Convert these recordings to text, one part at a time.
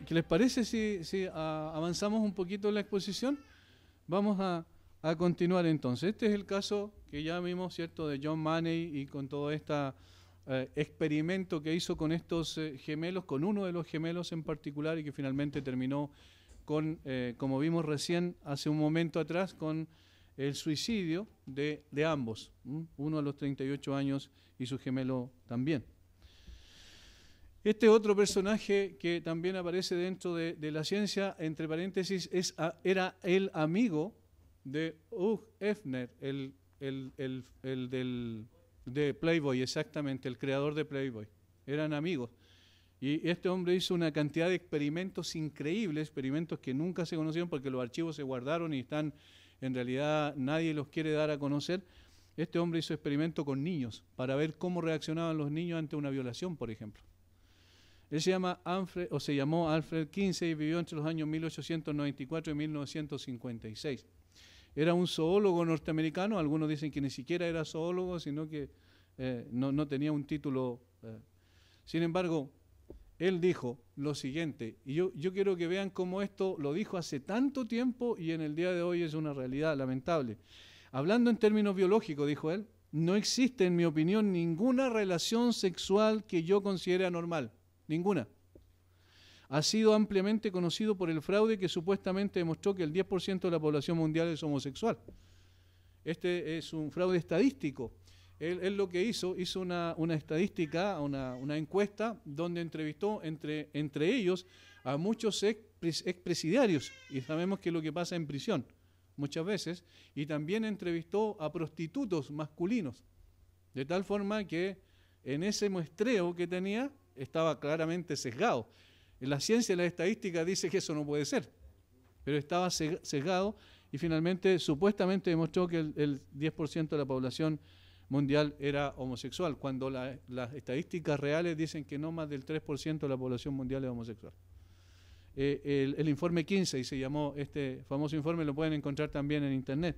¿Qué les parece si avanzamos un poquito en la exposición? Vamos a continuar entonces. Este es el caso que ya vimos, ¿cierto?, de John Money y con todo este experimento que hizo con estos gemelos, con uno de los gemelos en particular, y que finalmente terminó con, como vimos recién hace un momento atrás, con el suicidio de ambos, uno a los 38 años y su gemelo también. Este otro personaje que también aparece dentro de la ciencia, entre paréntesis, era el amigo de Hugh Hefner, de Playboy, exactamente, el creador de Playboy. Eran amigos. Y este hombre hizo una cantidad de experimentos increíbles, experimentos que nunca se conocieron porque los archivos se guardaron y están, en realidad, nadie los quiere dar a conocer. Este hombre hizo experimentos con niños para ver cómo reaccionaban los niños ante una violación, por ejemplo. Él se llamó Alfred Kinsey y vivió entre los años 1894 y 1956. Era un zoólogo norteamericano, algunos dicen que ni siquiera era zoólogo, sino que no tenía un título. Sin embargo, él dijo lo siguiente, y yo quiero que vean cómo esto lo dijo hace tanto tiempo y en el día de hoy es una realidad lamentable. Hablando en términos biológicos, dijo él, no existe, en mi opinión, ninguna relación sexual que yo considere anormal. Ninguna. Ha sido ampliamente conocido por el fraude que supuestamente demostró que el 10% de la población mundial es homosexual. Este es un fraude estadístico. Él lo que hizo una estadística, una encuesta, donde entrevistó entre ellos a muchos expresidiarios, y sabemos que es lo que pasa en prisión muchas veces, y también entrevistó a prostitutos masculinos, de tal forma que en ese muestreo que tenía estaba claramente sesgado. En la ciencia y la estadística dice que eso no puede ser, pero estaba sesgado y finalmente supuestamente demostró que el 10% de la población mundial era homosexual, cuando las estadísticas reales dicen que no más del 3% de la población mundial es homosexual. El informe Kinsey se llamó, este famoso informe, lo pueden encontrar también en internet.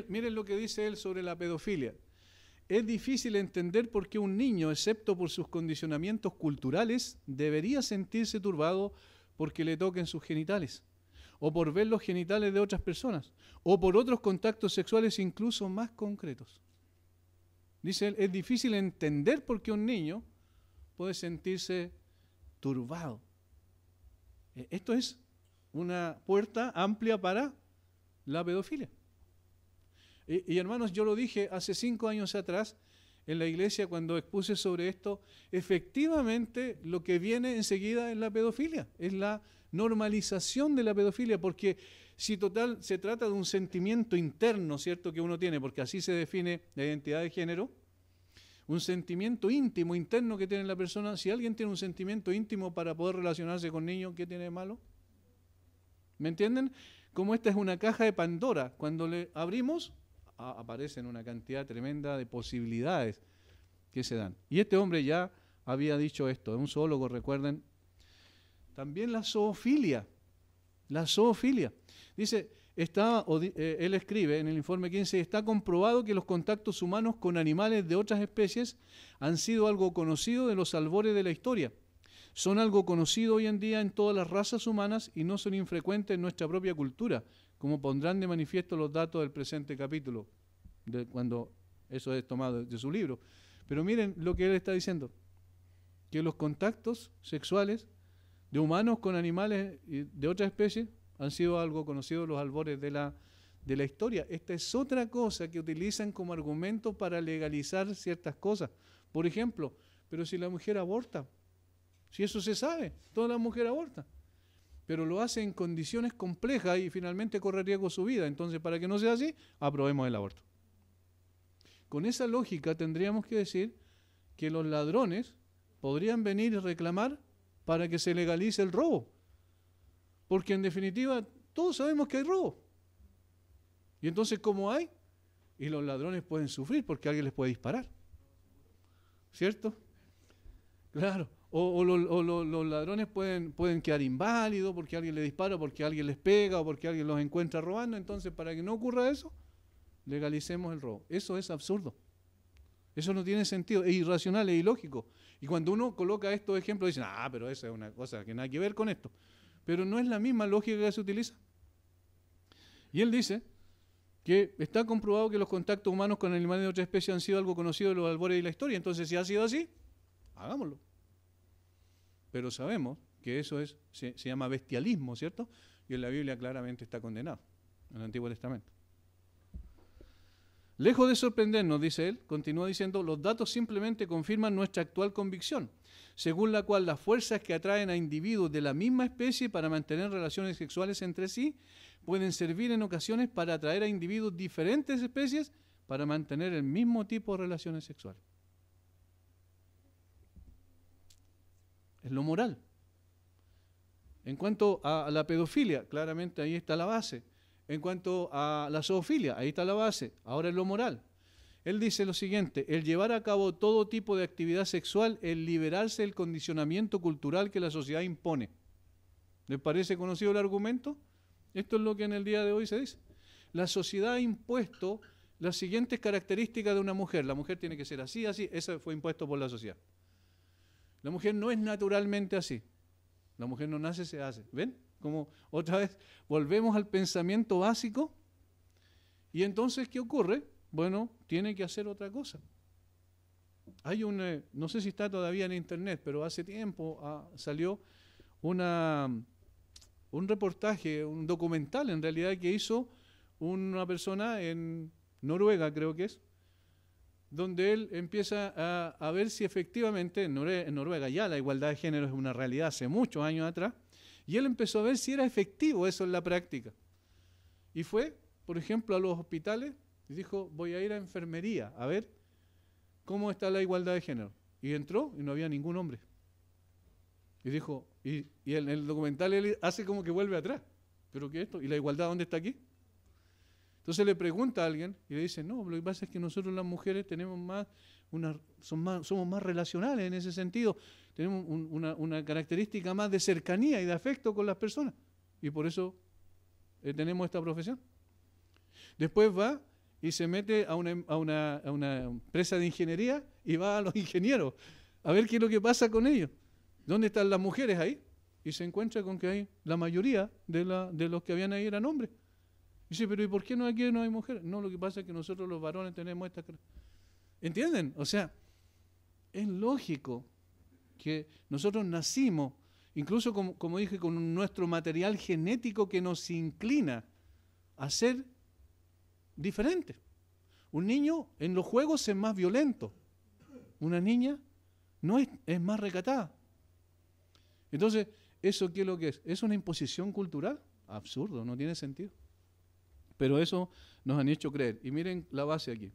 Miren lo que dice él sobre la pedofilia. Es difícil entender por qué un niño, excepto por sus condicionamientos culturales, debería sentirse turbado porque le toquen sus genitales, o por ver los genitales de otras personas, o por otros contactos sexuales incluso más concretos. Dice él, es difícil entender por qué un niño puede sentirse turbado. Esto es una puerta amplia para la pedofilia. Y hermanos, yo lo dije hace 5 años atrás en la iglesia cuando expuse sobre esto, efectivamente lo que viene enseguida es la pedofilia, es la normalización de la pedofilia, porque si total se trata de un sentimiento interno, ¿cierto?, que uno tiene, porque así se define la identidad de género, un sentimiento íntimo, interno que tiene la persona. Si alguien tiene un sentimiento íntimo para poder relacionarse con niños, ¿qué tiene de malo? ¿Me entienden? Como esta es una caja de Pandora, cuando le abrimos, aparecen una cantidad tremenda de posibilidades que se dan. Y este hombre ya había dicho esto, es un zoólogo, recuerden. También la zoofilia. La zoofilia. Dice, él escribe en el informe 15, está comprobado que los contactos humanos con animales de otras especies han sido algo conocido de los albores de la historia. Son algo conocido hoy en día en todas las razas humanas y no son infrecuentes en nuestra propia cultura, como pondrán de manifiesto los datos del presente capítulo, cuando eso es tomado de su libro. Pero miren lo que él está diciendo, que los contactos sexuales de humanos con animales de otras especies han sido algo conocido en los albores de la historia. Esta es otra cosa que utilizan como argumento para legalizar ciertas cosas. Por ejemplo, pero si la mujer aborta, si eso se sabe, toda la mujer aborta, pero lo hace en condiciones complejas y finalmente corre riesgo su vida. Entonces, para que no sea así, aprobemos el aborto. Con esa lógica tendríamos que decir que los ladrones podrían venir y reclamar para que se legalice el robo. Porque en definitiva todos sabemos que hay robo. Y entonces, ¿cómo hay? Y los ladrones pueden sufrir porque alguien les puede disparar. ¿Cierto? Claro. O los ladrones pueden quedar inválidos porque alguien les dispara, porque alguien les pega o porque alguien los encuentra robando. Entonces, para que no ocurra eso, legalicemos el robo. Eso es absurdo. Eso no tiene sentido, es irracional, es ilógico. Y cuando uno coloca estos ejemplos, dicen, pero esa es una cosa que nada que ver con esto. Pero no es la misma lógica que se utiliza. Y él dice que está comprobado que los contactos humanos con animales de otra especie han sido algo conocido de los albores de la historia. Entonces, si ha sido así, hagámoslo. Pero sabemos que eso se llama bestialismo, ¿cierto? Y en la Biblia claramente está condenado, en el Antiguo Testamento. Lejos de sorprendernos, dice él, continúa diciendo, los datos simplemente confirman nuestra actual convicción, según la cual las fuerzas que atraen a individuos de la misma especie para mantener relaciones sexuales entre sí pueden servir en ocasiones para atraer a individuos de diferentes especies para mantener el mismo tipo de relaciones sexuales. Es lo moral. En cuanto a la pedofilia, claramente ahí está la base. En cuanto a la zoofilia, ahí está la base. Ahora es lo moral. Él dice lo siguiente, el llevar a cabo todo tipo de actividad sexual, el liberarse del condicionamiento cultural que la sociedad impone. ¿Les parece conocido el argumento? Esto es lo que en el día de hoy se dice. La sociedad ha impuesto las siguientes características de una mujer. La mujer tiene que ser así, así. Eso fue impuesto por la sociedad. La mujer no es naturalmente así. La mujer no nace, se hace. ¿Ven? Como otra vez volvemos al pensamiento básico. Y entonces, ¿qué ocurre? Bueno, tiene que hacer otra cosa. Hay no sé si está todavía en internet, pero hace tiempo salió un reportaje, un documental en realidad que hizo una persona en Noruega, creo que es, donde él empieza a ver si efectivamente en Noruega ya la igualdad de género es una realidad hace muchos años atrás, y él empezó a ver si era efectivo eso en la práctica. Y fue, por ejemplo, a los hospitales y dijo, voy a ir a enfermería a ver cómo está la igualdad de género. Y entró y no había ningún hombre. Y dijo, y en el documental él hace como que vuelve atrás. ¿Pero qué es esto? ¿Y la igualdad dónde está aquí? Entonces le pregunta a alguien y le dice, no, lo que pasa es que nosotros las mujeres tenemos somos más relacionales en ese sentido, tenemos una característica más de cercanía y de afecto con las personas, y por eso tenemos esta profesión. Después va y se mete a una empresa de ingeniería y va a los ingenieros a ver qué es lo que pasa con ellos. ¿Dónde están las mujeres ahí? Y se encuentra con que la mayoría de los que habían ahí eran hombres. Dice, pero ¿y por qué aquí no hay mujeres? No, lo que pasa es que nosotros los varones tenemos esta... ¿Entienden? O sea, es lógico que nosotros nacimos, incluso como dije, con nuestro material genético que nos inclina a ser diferentes. Un niño en los juegos es más violento. Una niña no es más recatada. Entonces, ¿eso qué es lo que es? ¿Es una imposición cultural? Absurdo, no tiene sentido. Pero eso nos han hecho creer. Y miren la base aquí.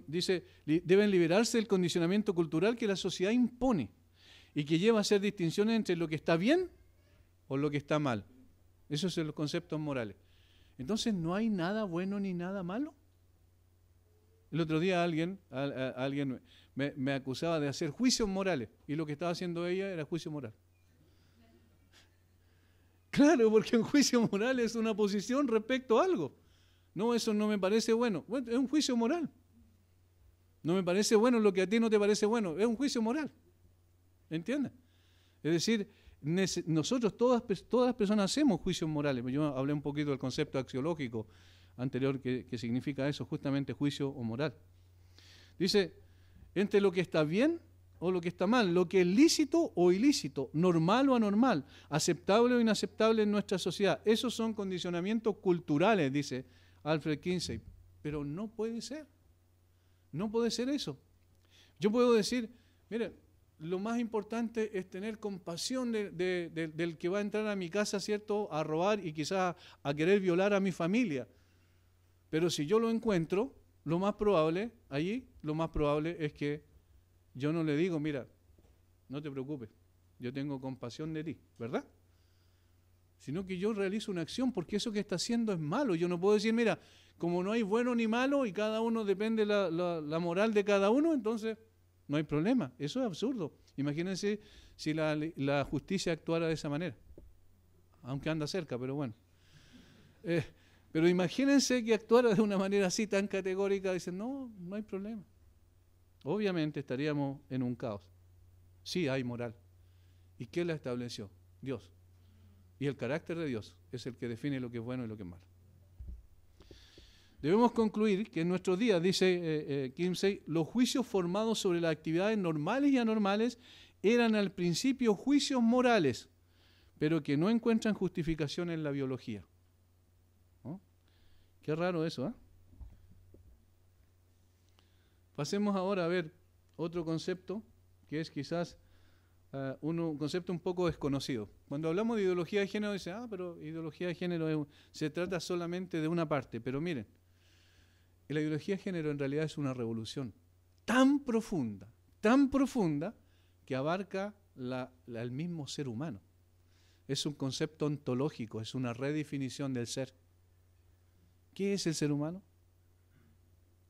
Dice, deben liberarse del condicionamiento cultural que la sociedad impone y que lleva a hacer distinciones entre lo que está bien o lo que está mal. Esos son los conceptos morales. Entonces, ¿no hay nada bueno ni nada malo? El otro día alguien me acusaba de hacer juicios morales y lo que estaba haciendo ella era juicio moral. Claro, porque un juicio moral es una posición respecto a algo. No, eso no me parece bueno. Bueno, es un juicio moral. No me parece bueno lo que a ti no te parece bueno. Es un juicio moral. ¿Entiendes? Es decir, nosotros, todas las personas hacemos juicios morales. Yo hablé un poquito del concepto axiológico anterior que significa eso, justamente juicio o moral. Dice, entre lo que está bien o lo que está mal, lo que es lícito o ilícito, normal o anormal, aceptable o inaceptable en nuestra sociedad. Esos son condicionamientos culturales, dice Alfred Kinsey. Pero no puede ser. No puede ser eso. Yo puedo decir, mire, lo más importante es tener compasión del que va a entrar a mi casa, ¿cierto?, a robar y quizás a querer violar a mi familia. Pero si yo lo encuentro, lo más probable es que yo no le digo, mira, no te preocupes, yo tengo compasión de ti, ¿verdad? Sino que yo realizo una acción porque eso que está haciendo es malo. Yo no puedo decir, mira, como no hay bueno ni malo y cada uno depende la moral de cada uno, entonces no hay problema. Eso es absurdo. Imagínense si la justicia actuara de esa manera. Aunque anda cerca, pero bueno. Pero imagínense que actuara de una manera así tan categórica, dicen, no hay problema. obviamente estaríamos en un caos. Sí hay moral. ¿Y quién la estableció? Dios. Y el carácter de Dios es el que define lo que es bueno y lo que es malo. Debemos concluir que en nuestros días, dice Kinsey, los juicios formados sobre las actividades normales y anormales eran al principio juicios morales, pero que no encuentran justificación en la biología. ¿No? Qué raro eso, ¿eh? Pasemos ahora a ver otro concepto que es quizás un concepto un poco desconocido. Cuando hablamos de ideología de género, dicen, pero ideología de género se trata solamente de una parte. Pero miren, la ideología de género en realidad es una revolución tan profunda, que abarca al mismo ser humano. Es un concepto ontológico, es una redefinición del ser. ¿Qué es el ser humano?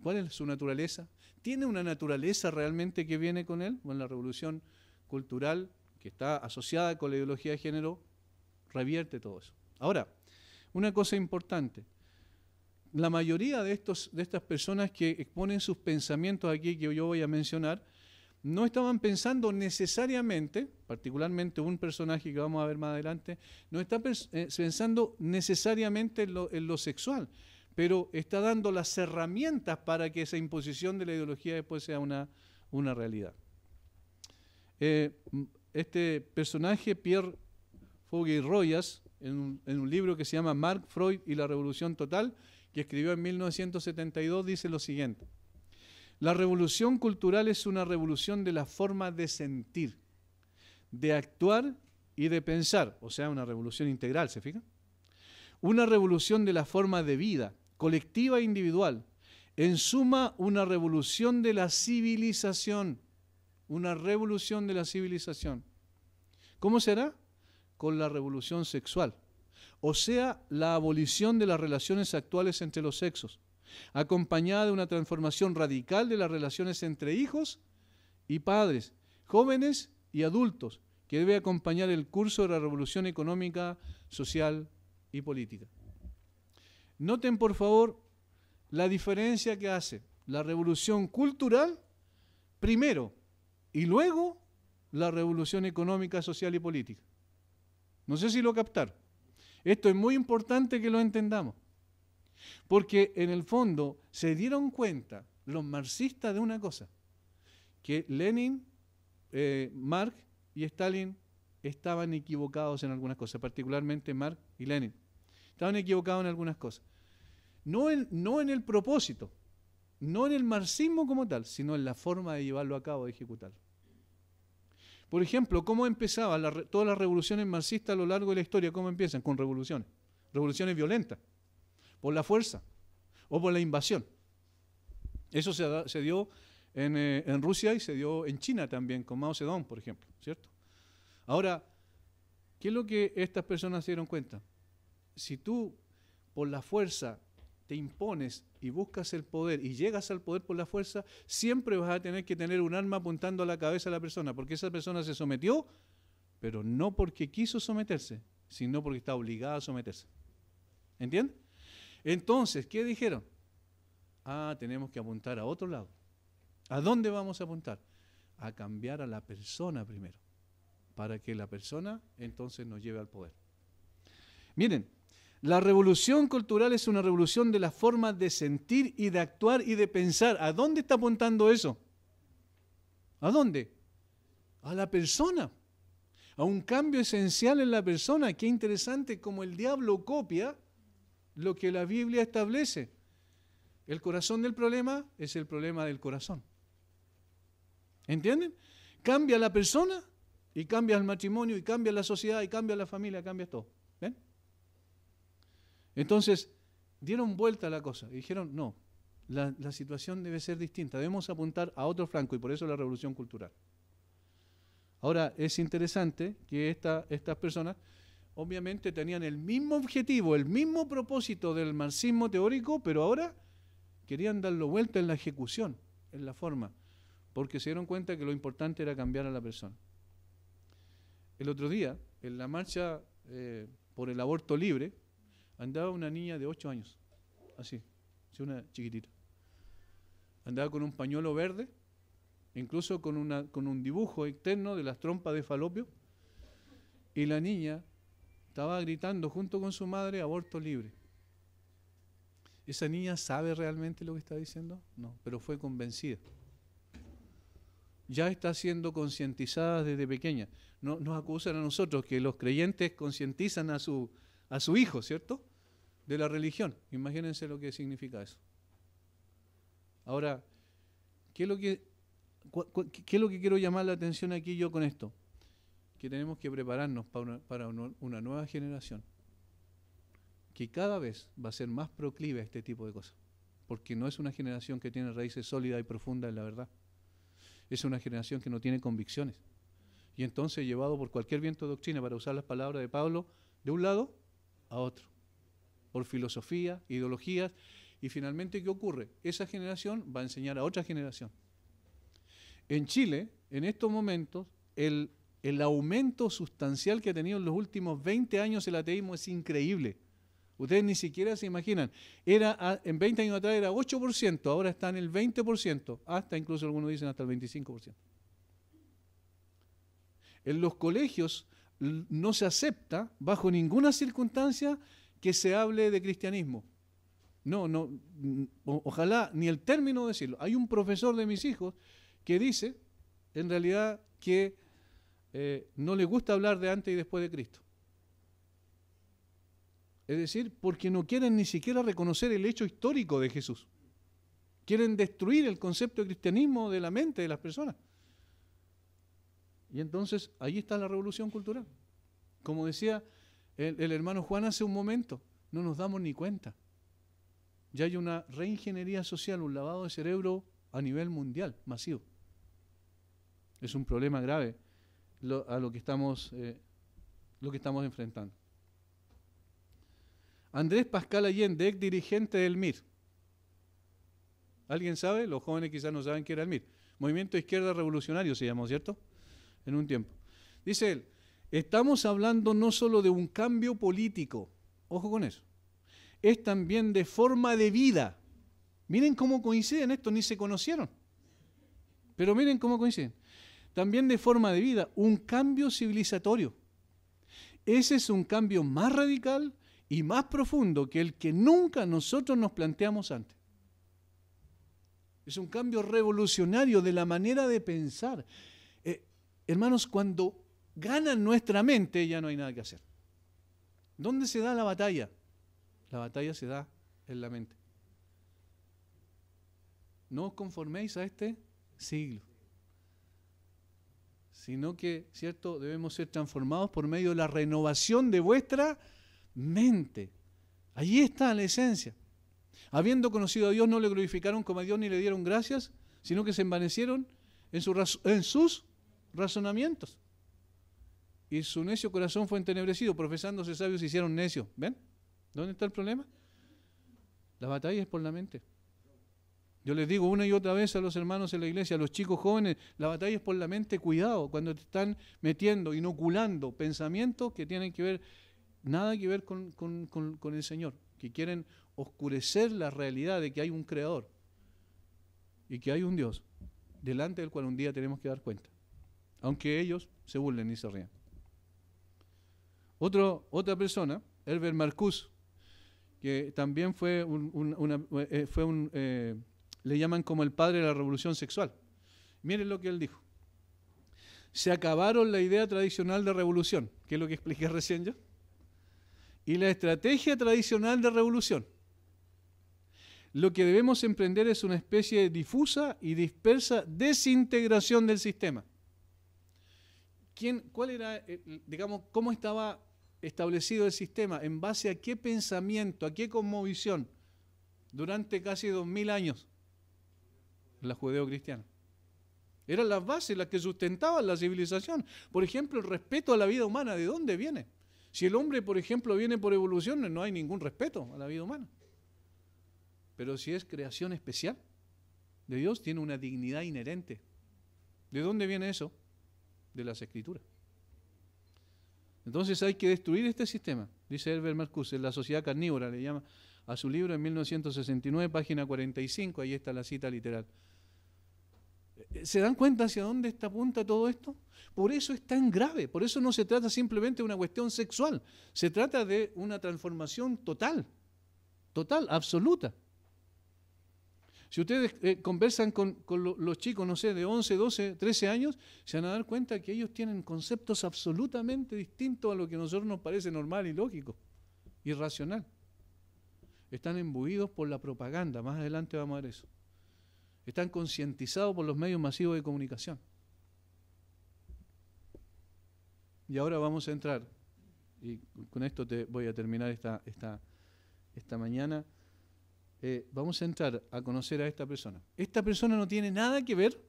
¿Cuál es su naturaleza? ¿Tiene una naturaleza realmente que viene con él? Bueno, la revolución cultural que está asociada con la ideología de género revierte todo eso. Ahora, una cosa importante. La mayoría de estas personas que exponen sus pensamientos aquí, que yo voy a mencionar, no estaban pensando necesariamente, particularmente un personaje que vamos a ver más adelante, no está pensando necesariamente en lo sexual, pero está dando las herramientas para que esa imposición de la ideología después sea una realidad. Este personaje, Pierre Foggy-Royas, en un libro que se llama Mark Freud y la Revolución Total, que escribió en 1972, dice lo siguiente: la revolución cultural es una revolución de la forma de sentir, de actuar y de pensar, o sea, una revolución integral, ¿se fijan? Una revolución de la forma de vida, colectiva e individual. En suma, una revolución de la civilización. Una revolución de la civilización. ¿Cómo será? Con la revolución sexual. O sea, la abolición de las relaciones actuales entre los sexos, acompañada de una transformación radical de las relaciones entre hijos y padres, jóvenes y adultos, que debe acompañar el curso de la revolución económica, social y política. Noten, por favor, la diferencia que hace la revolución cultural primero y luego la revolución económica, social y política. No sé si lo captaron. Esto es muy importante que lo entendamos, porque en el fondo se dieron cuenta los marxistas de una cosa, que Lenin, Marx y Stalin estaban equivocados en algunas cosas, particularmente Marx y Lenin. Estaban equivocados en algunas cosas. No en el propósito, no en el marxismo como tal, sino en la forma de llevarlo a cabo, de ejecutarlo. Por ejemplo, ¿cómo empezaban todas las revoluciones marxistas a lo largo de la historia? ¿Cómo empiezan? Con revoluciones. Revoluciones violentas, por la fuerza o por la invasión. Eso se dio en Rusia y se dio en China también, con Mao Zedong, por ejemplo, ¿cierto? Ahora, ¿qué es lo que estas personas se dieron cuenta? Si tú por la fuerza te impones y buscas el poder y llegas al poder por la fuerza, siempre vas a tener que tener un arma apuntando a la cabeza de la persona, porque esa persona se sometió, pero no porque quiso someterse, sino porque está obligada a someterse. ¿Entiendes? Entonces, ¿qué dijeron? Tenemos que apuntar a otro lado. ¿A dónde vamos a apuntar? A cambiar a la persona primero, para que la persona entonces nos lleve al poder. Miren, la revolución cultural es una revolución de la forma de sentir y de actuar y de pensar. ¿A dónde está apuntando eso? ¿A dónde? A la persona. A un cambio esencial en la persona. Qué interesante como el diablo copia lo que la Biblia establece. El corazón del problema es el problema del corazón. ¿Entienden? Cambia la persona y cambia el matrimonio y cambia la sociedad y cambia la familia, cambia todo. ¿Ven? Entonces, dieron vuelta a la cosa y dijeron, no, la situación debe ser distinta, debemos apuntar a otro flanco y por eso la revolución cultural. Ahora, es interesante que estas personas obviamente tenían el mismo objetivo, el mismo propósito del marxismo teórico, pero ahora querían darlo vuelta en la ejecución, en la forma, porque se dieron cuenta que lo importante era cambiar a la persona. El otro día, en la marcha por el aborto libre, andaba una niña de 8 años, así una chiquitita. Andaba con un pañuelo verde incluso con un dibujo externo de las trompas de Falopio, y la niña estaba gritando junto con su madre aborto libre. ¿Esa niña sabe realmente lo que está diciendo? No, pero fue convencida. Ya está siendo concientizada desde pequeña. No, nos acusan a nosotros que los creyentes concientizan a su hijo, ¿cierto?, de la religión. Imagínense lo que significa eso. Ahora, ¿qué es lo que quiero llamar la atención aquí yo con esto? Que tenemos que prepararnos para una nueva generación que cada vez va a ser más proclive a este tipo de cosas, porque no es una generación que tiene raíces sólidas y profundas en la verdad. Es una generación que no tiene convicciones. Y entonces, llevado por cualquier viento de doctrina, para usar las palabras de Pablo, de un lado a otro, por filosofía, ideologías, y finalmente, ¿qué ocurre? Esa generación va a enseñar a otra generación. En Chile, en estos momentos, el aumento sustancial que ha tenido en los últimos 20 años el ateísmo es increíble. Ustedes ni siquiera se imaginan. En 20 años atrás era 8%, ahora está en el 20%, hasta incluso algunos dicen hasta el 25%. En los colegios no se acepta bajo ninguna circunstancia que se hable de cristianismo. No, ojalá ni el término decirlo. Hay un profesor de mis hijos que dice, en realidad, que no le gusta hablar de antes y después de Cristo. Es decir, porque no quieren ni siquiera reconocer el hecho histórico de Jesús. Quieren destruir el concepto de cristianismo de la mente de las personas. Y entonces, ahí está la revolución cultural. Como decía el hermano Juan hace un momento, no nos damos ni cuenta. Ya hay una reingeniería social, un lavado de cerebro a nivel mundial, masivo. Es un problema grave a lo que estamos enfrentando. Andrés Pascal Allende, ex dirigente del MIR. ¿Alguien sabe? Los jóvenes quizás no saben qué era el MIR. Movimiento Izquierda Revolucionario se llamó, ¿cierto? En un tiempo. Dice él, estamos hablando no solo de un cambio político, ojo con eso, es también de forma de vida. Miren cómo coinciden estos, ni se conocieron. Pero miren cómo coinciden. También de forma de vida, un cambio civilizatorio. Ese es un cambio más radical y más profundo que el que nunca nosotros nos planteamos antes. Es un cambio revolucionario de la manera de pensar. Hermanos, cuando ganan nuestra mente ya no hay nada que hacer. ¿Dónde se da la batalla? La batalla se da en la mente. No os conforméis a este siglo, sino que, ¿cierto?, debemos ser transformados por medio de la renovación de vuestra mente. Allí está la esencia. Habiendo conocido a Dios, no le glorificaron como a Dios ni le dieron gracias, sino que se envanecieron en sus razonamientos. Y su necio corazón fue entenebrecido, profesándose sabios se hicieron necios. ¿Ven? ¿Dónde está el problema? La batalla es por la mente. Yo les digo una y otra vez a los hermanos en la iglesia, a los chicos jóvenes, la batalla es por la mente. Cuidado cuando te están metiendo, inoculando pensamientos que tienen que ver, nada que ver con el Señor, que quieren oscurecer la realidad de que hay un Creador y que hay un Dios delante del cual un día tenemos que dar cuenta, aunque ellos se burlen y se rían. Otra persona, Herbert Marcuse, que también le llaman como el padre de la revolución sexual. Miren lo que él dijo. Se acabaron la idea tradicional de revolución, que es lo que expliqué recién yo, y la estrategia tradicional de revolución. Lo que debemos emprender es una especie de difusa y dispersa desintegración del sistema. ¿Cuál era, cómo estaba establecido el sistema? ¿En base a qué pensamiento, a qué cosmovisión? Durante casi 2000 años, la judeo-cristiana. Eran las bases las que sustentaban la civilización. Por ejemplo, el respeto a la vida humana, ¿de dónde viene? Si el hombre, por ejemplo, viene por evolución, no hay ningún respeto a la vida humana. Pero si es creación especial de Dios, tiene una dignidad inherente. ¿De dónde viene eso? De las Escrituras. Entonces hay que destruir este sistema, dice Herbert Marcuse, en La sociedad carnívora, le llama a su libro en 1969, página 45, ahí está la cita literal. ¿Se dan cuenta hacia dónde está apunta todo esto? Por eso es tan grave, por eso no se trata simplemente de una cuestión sexual, se trata de una transformación total, absoluta. Si ustedes conversan con los chicos, no sé, de 11, 12, 13 años, se van a dar cuenta que ellos tienen conceptos absolutamente distintos a lo que a nosotros nos parece normal y lógico, y racional. Están imbuidos por la propaganda, más adelante vamos a ver eso. Están concientizados por los medios masivos de comunicación. Y ahora vamos a entrar, y con esto te voy a terminar esta mañana, vamos a entrar a conocer a esta persona. Esta persona no tiene nada que ver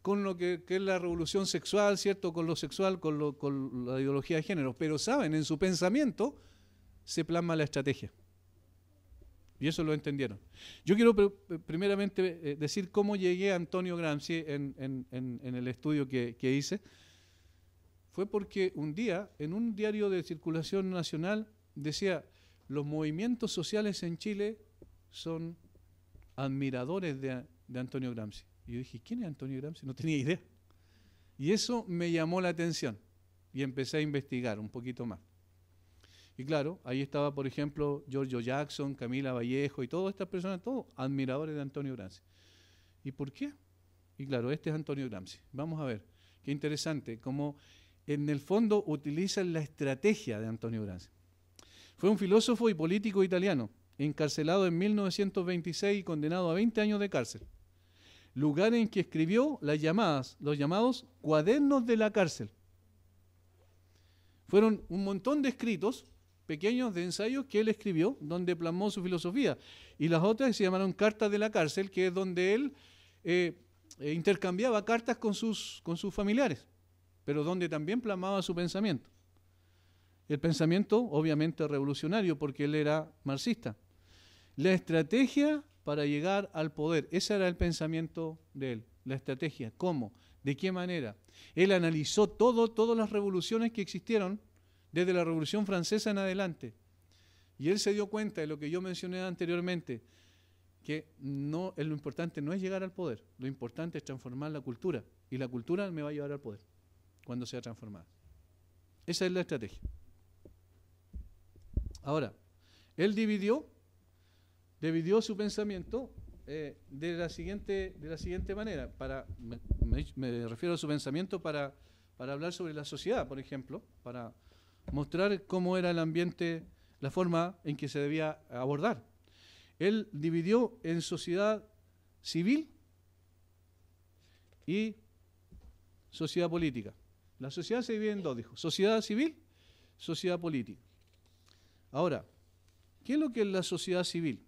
con lo que es la revolución sexual, ¿cierto? Con lo sexual, con la ideología de género, pero saben, en su pensamiento se plasma la estrategia. Y eso lo entendieron. Yo quiero primeramente decir cómo llegué a Antonio Gramsci en el estudio que hice. Fue porque un día, en un diario de circulación nacional, decía, los movimientos sociales en Chile son admiradores de Antonio Gramsci. Y yo dije, ¿quién es Antonio Gramsci? No tenía idea. Y eso me llamó la atención y empecé a investigar un poquito más. Y claro, ahí estaba, por ejemplo, Giorgio Jackson, Camila Vallejo y todas estas personas, todos admiradores de Antonio Gramsci. ¿Y por qué? Y claro, este es Antonio Gramsci. Vamos a ver, qué interesante, cómo en el fondo utilizan la estrategia de Antonio Gramsci. Fue un filósofo y político italiano, encarcelado en 1926 y condenado a 20 años de cárcel. Lugar en que escribió los llamados cuadernos de la cárcel. Fueron un montón de escritos pequeños de ensayos que él escribió, donde plasmó su filosofía. Y las otras se llamaron cartas de la cárcel, que es donde él intercambiaba cartas con sus familiares, pero donde también plasmaba su pensamiento. El pensamiento, obviamente, revolucionario, porque él era marxista. La estrategia para llegar al poder, ese era el pensamiento de él. La estrategia, ¿cómo? ¿De qué manera? Él analizó todas las revoluciones que existieron desde la Revolución Francesa en adelante. Y él se dio cuenta de lo que yo mencioné anteriormente, que lo importante no es llegar al poder, lo importante es transformar la cultura. Y la cultura me va a llevar al poder cuando sea transformada. Esa es la estrategia. Ahora, él dividió su pensamiento de la siguiente manera. Me refiero a su pensamiento para hablar sobre la sociedad, por ejemplo, para mostrar cómo era el ambiente, la forma en que se debía abordar. Él dividió en sociedad civil y sociedad política. La sociedad se divide en dos, dijo, sociedad civil, sociedad política. Ahora, ¿qué es lo que es la sociedad civil?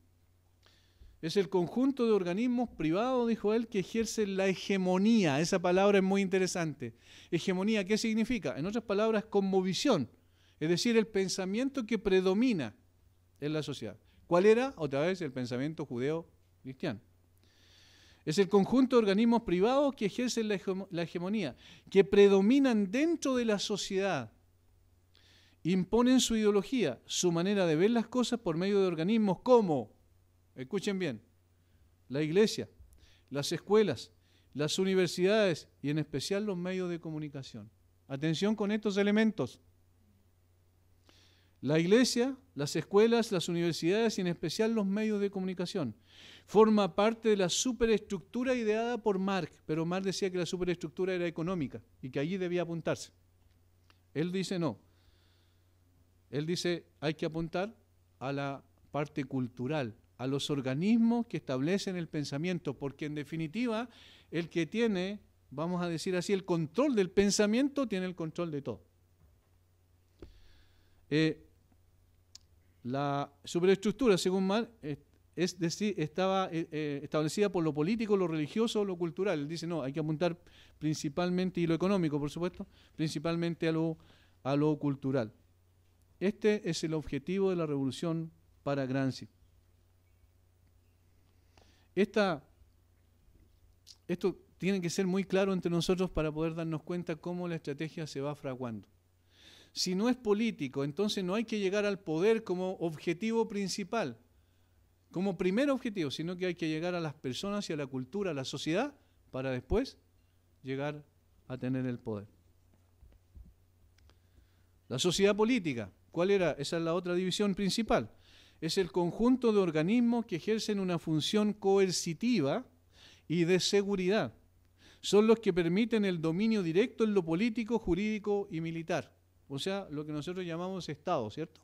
Es el conjunto de organismos privados, dijo él, que ejercen la hegemonía. Esa palabra es muy interesante. Hegemonía, ¿qué significa? En otras palabras, cosmovisión, es decir, el pensamiento que predomina en la sociedad. ¿Cuál era? Otra vez, el pensamiento judeo-cristiano. Es el conjunto de organismos privados que ejercen la hegemonía, que predominan dentro de la sociedad. Imponen su ideología, su manera de ver las cosas por medio de organismos como, escuchen bien, la iglesia, las escuelas, las universidades y en especial los medios de comunicación. Atención con estos elementos. La iglesia, las escuelas, las universidades y en especial los medios de comunicación. Forma parte de la superestructura ideada por Marx, pero Marx decía que la superestructura era económica y que allí debía apuntarse. Él dice no. Él dice hay que apuntar a la parte cultural, a los organismos que establecen el pensamiento, porque en definitiva el que tiene, vamos a decir así, el control del pensamiento tiene el control de todo. La superestructura, según Marx, es decir, estaba establecida por lo político, lo religioso o lo cultural. Él dice, no, hay que apuntar principalmente, y lo económico, por supuesto, principalmente a lo cultural. Este es el objetivo de la revolución para Gramsci. Esto tiene que ser muy claro entre nosotros para poder darnos cuenta cómo la estrategia se va fraguando. Si no es político, entonces no hay que llegar al poder como objetivo principal, como primer objetivo, sino que hay que llegar a las personas y a la cultura, a la sociedad, para después llegar a tener el poder. La sociedad política, ¿cuál era? Esa es la otra división principal. Es el conjunto de organismos que ejercen una función coercitiva y de seguridad. Son los que permiten el dominio directo en lo político, jurídico y militar. O sea, lo que nosotros llamamos Estado, ¿cierto?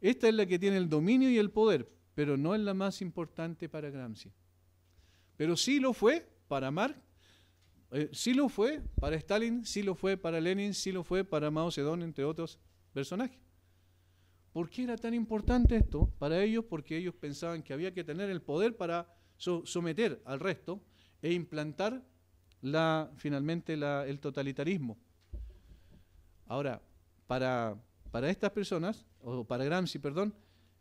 Esta es la que tiene el dominio y el poder, pero no es la más importante para Gramsci. Pero sí lo fue para Marx, sí lo fue para Stalin, sí lo fue para Lenin, sí lo fue para Mao Zedong, entre otros personajes. ¿Por qué era tan importante esto para ellos? Porque ellos pensaban que había que tener el poder para someter al resto e implantar finalmente el totalitarismo. Ahora, para estas personas, o para Gramsci, perdón,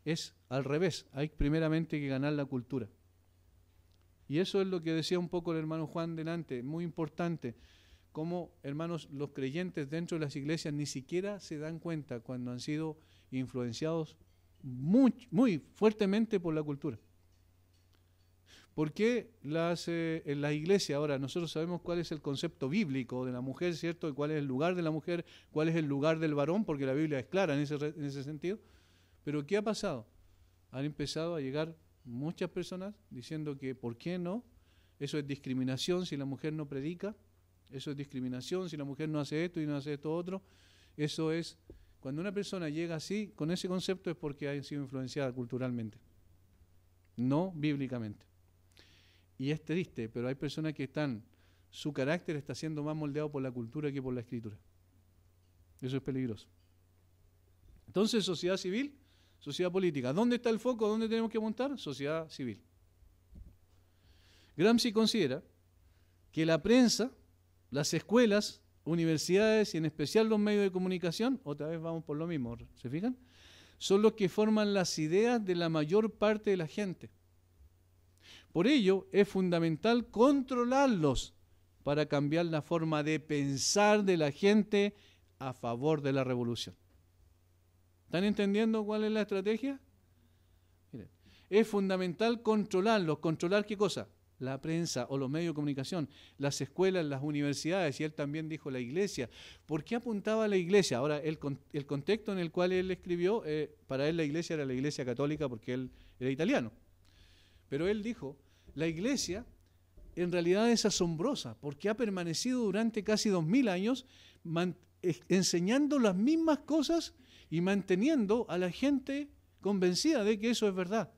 es al revés. Hay primeramente que ganar la cultura. Y eso es lo que decía un poco el hermano Juan delante, muy importante, como, hermanos, los creyentes dentro de las iglesias ni siquiera se dan cuenta cuando han sido influenciados muy fuertemente por la cultura. ¿Por qué en la iglesia ahora nosotros sabemos cuál es el concepto bíblico de la mujer, ¿cierto? Y cuál es el lugar de la mujer, cuál es el lugar del varón, porque la Biblia es clara en ese sentido. Pero ¿qué ha pasado? Han empezado a llegar muchas personas diciendo que ¿por qué no? Eso es discriminación si la mujer no predica, eso es discriminación si la mujer no hace esto y no hace esto otro. Eso es, cuando una persona llega así, con ese concepto es porque ha sido influenciada culturalmente, no bíblicamente. Y es triste, pero hay personas que su carácter está siendo más moldeado por la cultura que por la escritura. Eso es peligroso. Entonces, sociedad civil, sociedad política. ¿Dónde está el foco? ¿Dónde tenemos que apuntar? Sociedad civil. Gramsci considera que la prensa, las escuelas, universidades y en especial los medios de comunicación, otra vez vamos por lo mismo, ¿se fijan? Son los que forman las ideas de la mayor parte de la gente. Por ello, es fundamental controlarlos para cambiar la forma de pensar de la gente a favor de la revolución. ¿Están entendiendo cuál es la estrategia? Miren, es fundamental controlarlos. ¿Controlar qué cosa? La prensa o los medios de comunicación, las escuelas, las universidades, y él también dijo la iglesia. ¿Por qué apuntaba a la iglesia? Ahora, el contexto en el cual él escribió, para él la iglesia era la iglesia católica porque él era italiano. Pero él dijo, la iglesia en realidad es asombrosa porque ha permanecido durante casi 2000 años enseñando las mismas cosas y manteniendo a la gente convencida de que eso es verdad.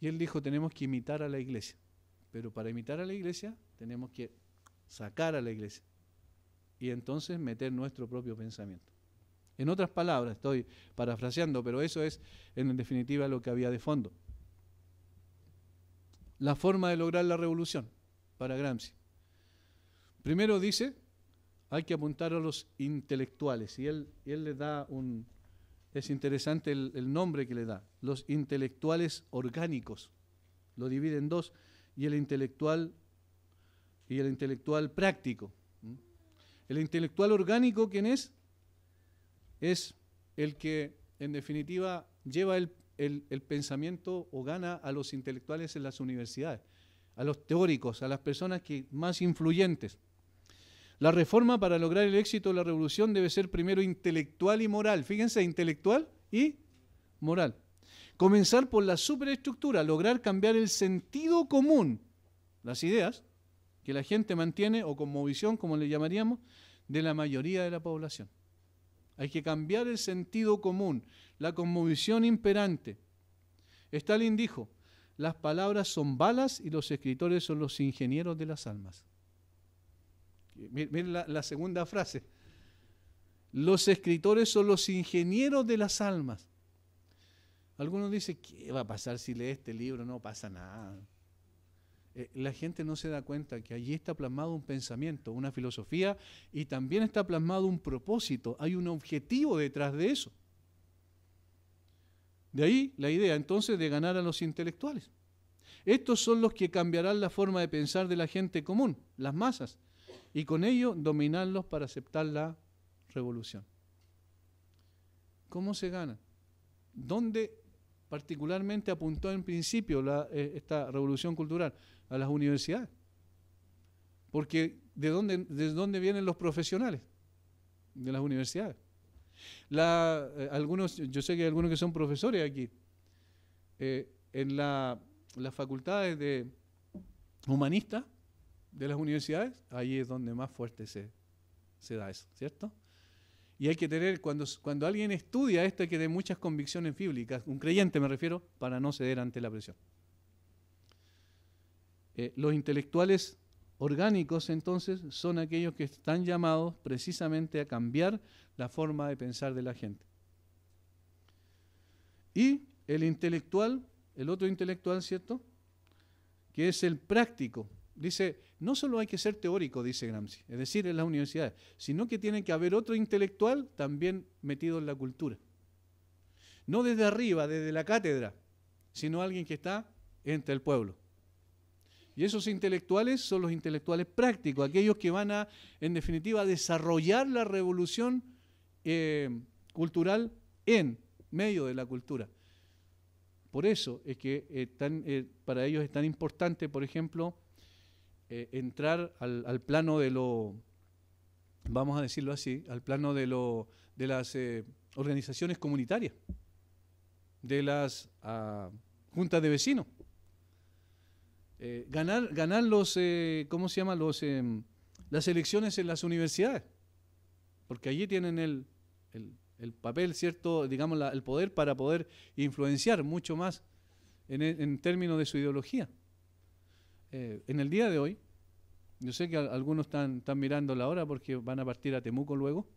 Y él dijo, tenemos que imitar a la iglesia. Pero para imitar a la iglesia tenemos que sacar a la iglesia y entonces meter nuestro propio pensamiento. En otras palabras, estoy parafraseando, pero eso es en definitiva lo que había de fondo. La forma de lograr la revolución para Gramsci. Primero dice, hay que apuntar a los intelectuales, y él le da es interesante el nombre que le da, los intelectuales orgánicos, lo divide en dos, y el intelectual práctico. El intelectual orgánico, ¿quién es? Es el que en definitiva lleva el pensamiento o gana a los intelectuales en las universidades, a los teóricos, a las personas más influyentes. La reforma para lograr el éxito de la revolución debe ser primero intelectual y moral. Fíjense, intelectual y moral. Comenzar por la superestructura, lograr cambiar el sentido común, las ideas que la gente mantiene, o cosmovisión, como le llamaríamos, de la mayoría de la población. Hay que cambiar el sentido común, la cosmovisión imperante. Stalin dijo, las palabras son balas y los escritores son los ingenieros de las almas. Miren la segunda frase. Los escritores son los ingenieros de las almas. Algunos dicen, ¿qué va a pasar si lee este libro? No pasa nada. La gente no se da cuenta que allí está plasmado un pensamiento, una filosofía, y también está plasmado un propósito. Hay un objetivo detrás de eso. De ahí la idea entonces de ganar a los intelectuales. Estos son los que cambiarán la forma de pensar de la gente común, las masas, y con ello dominarlos para aceptar la revolución. ¿Cómo se gana? ¿Dónde particularmente apuntó en principio esta revolución cultural? A las universidades. Porque ¿de dónde vienen los profesionales? De las universidades. Yo sé que hay algunos que son profesores aquí. En las facultades de humanistas de las universidades, ahí es donde más fuerte se da eso, ¿cierto? Y hay que tener, cuando alguien estudia esto, hay que tener muchas convicciones bíblicas, un creyente me refiero, para no ceder ante la presión. Los intelectuales orgánicos, entonces, son aquellos que están llamados precisamente a cambiar la forma de pensar de la gente. Y el intelectual, el otro intelectual, ¿cierto?, que es el práctico. Dice, no solo hay que ser teórico, dice Gramsci, es decir, en las universidades, sino que tiene que haber otro intelectual también metido en la cultura. No desde arriba, desde la cátedra, sino alguien que está entre el pueblo. Y esos intelectuales son los intelectuales prácticos, aquellos que van a, en definitiva, desarrollar la revolución cultural en medio de la cultura. Por eso es que para ellos es tan importante, por ejemplo, entrar al plano de lo, vamos a decirlo así, al plano de las organizaciones comunitarias, de las juntas de vecinos. Ganar los, ¿cómo se llama? Las elecciones en las universidades, porque allí tienen el papel, ¿cierto? Digamos, el poder para poder influenciar mucho más en términos de su ideología. En el día de hoy, yo sé que algunos están mirando la hora porque van a partir a Temuco luego.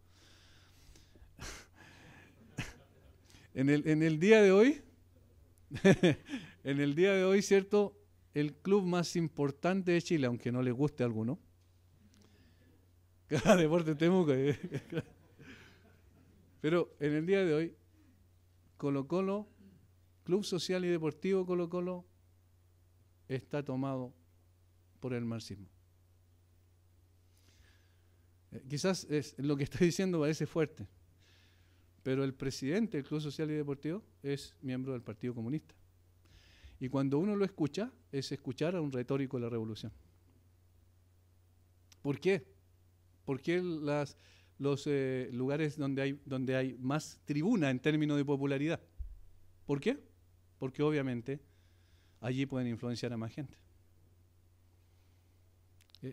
En el día de hoy, en el día de hoy, ¿cierto? El club más importante de Chile, aunque no les guste a alguno. Deportes Temuco. Pero en el día de hoy, Colo-Colo, Club Social y Deportivo Colo-Colo, está tomado por el marxismo. Quizás lo que estoy diciendo parece fuerte, pero el presidente del Club Social y Deportivo es miembro del Partido Comunista. Y cuando uno lo escucha, es escuchar a un retórico de la revolución. ¿Por qué? Porque los lugares donde hay más tribuna en términos de popularidad. ¿Por qué? Porque obviamente allí pueden influenciar a más gente.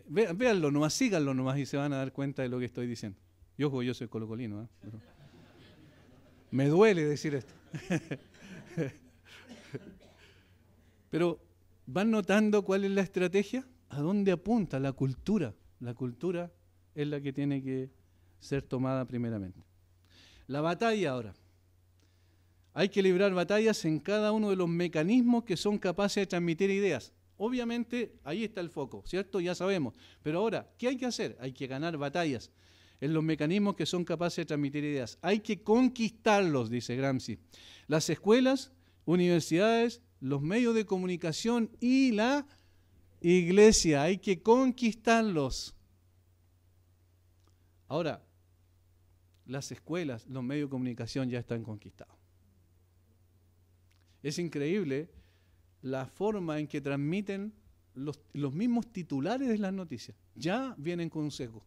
Véanlo nomás, síganlo nomás y se van a dar cuenta de lo que estoy diciendo. Yo soy colocolino, ¿eh? Pero me duele decir esto. Pero, ¿van notando cuál es la estrategia? ¿A dónde apunta la cultura? La cultura es la que tiene que ser tomada primeramente. La batalla ahora. Hay que librar batallas en cada uno de los mecanismos que son capaces de transmitir ideas. Obviamente, ahí está el foco, ¿cierto? Ya sabemos. Pero ahora, ¿qué hay que hacer? Hay que ganar batallas en los mecanismos que son capaces de transmitir ideas. Hay que conquistarlos, dice Gramsci. Las escuelas, universidades, los medios de comunicación y la iglesia. Hay que conquistarlos. Ahora, las escuelas, los medios de comunicación ya están conquistados. Es increíble la forma en que transmiten los mismos titulares de las noticias. Ya vienen con un sesgo.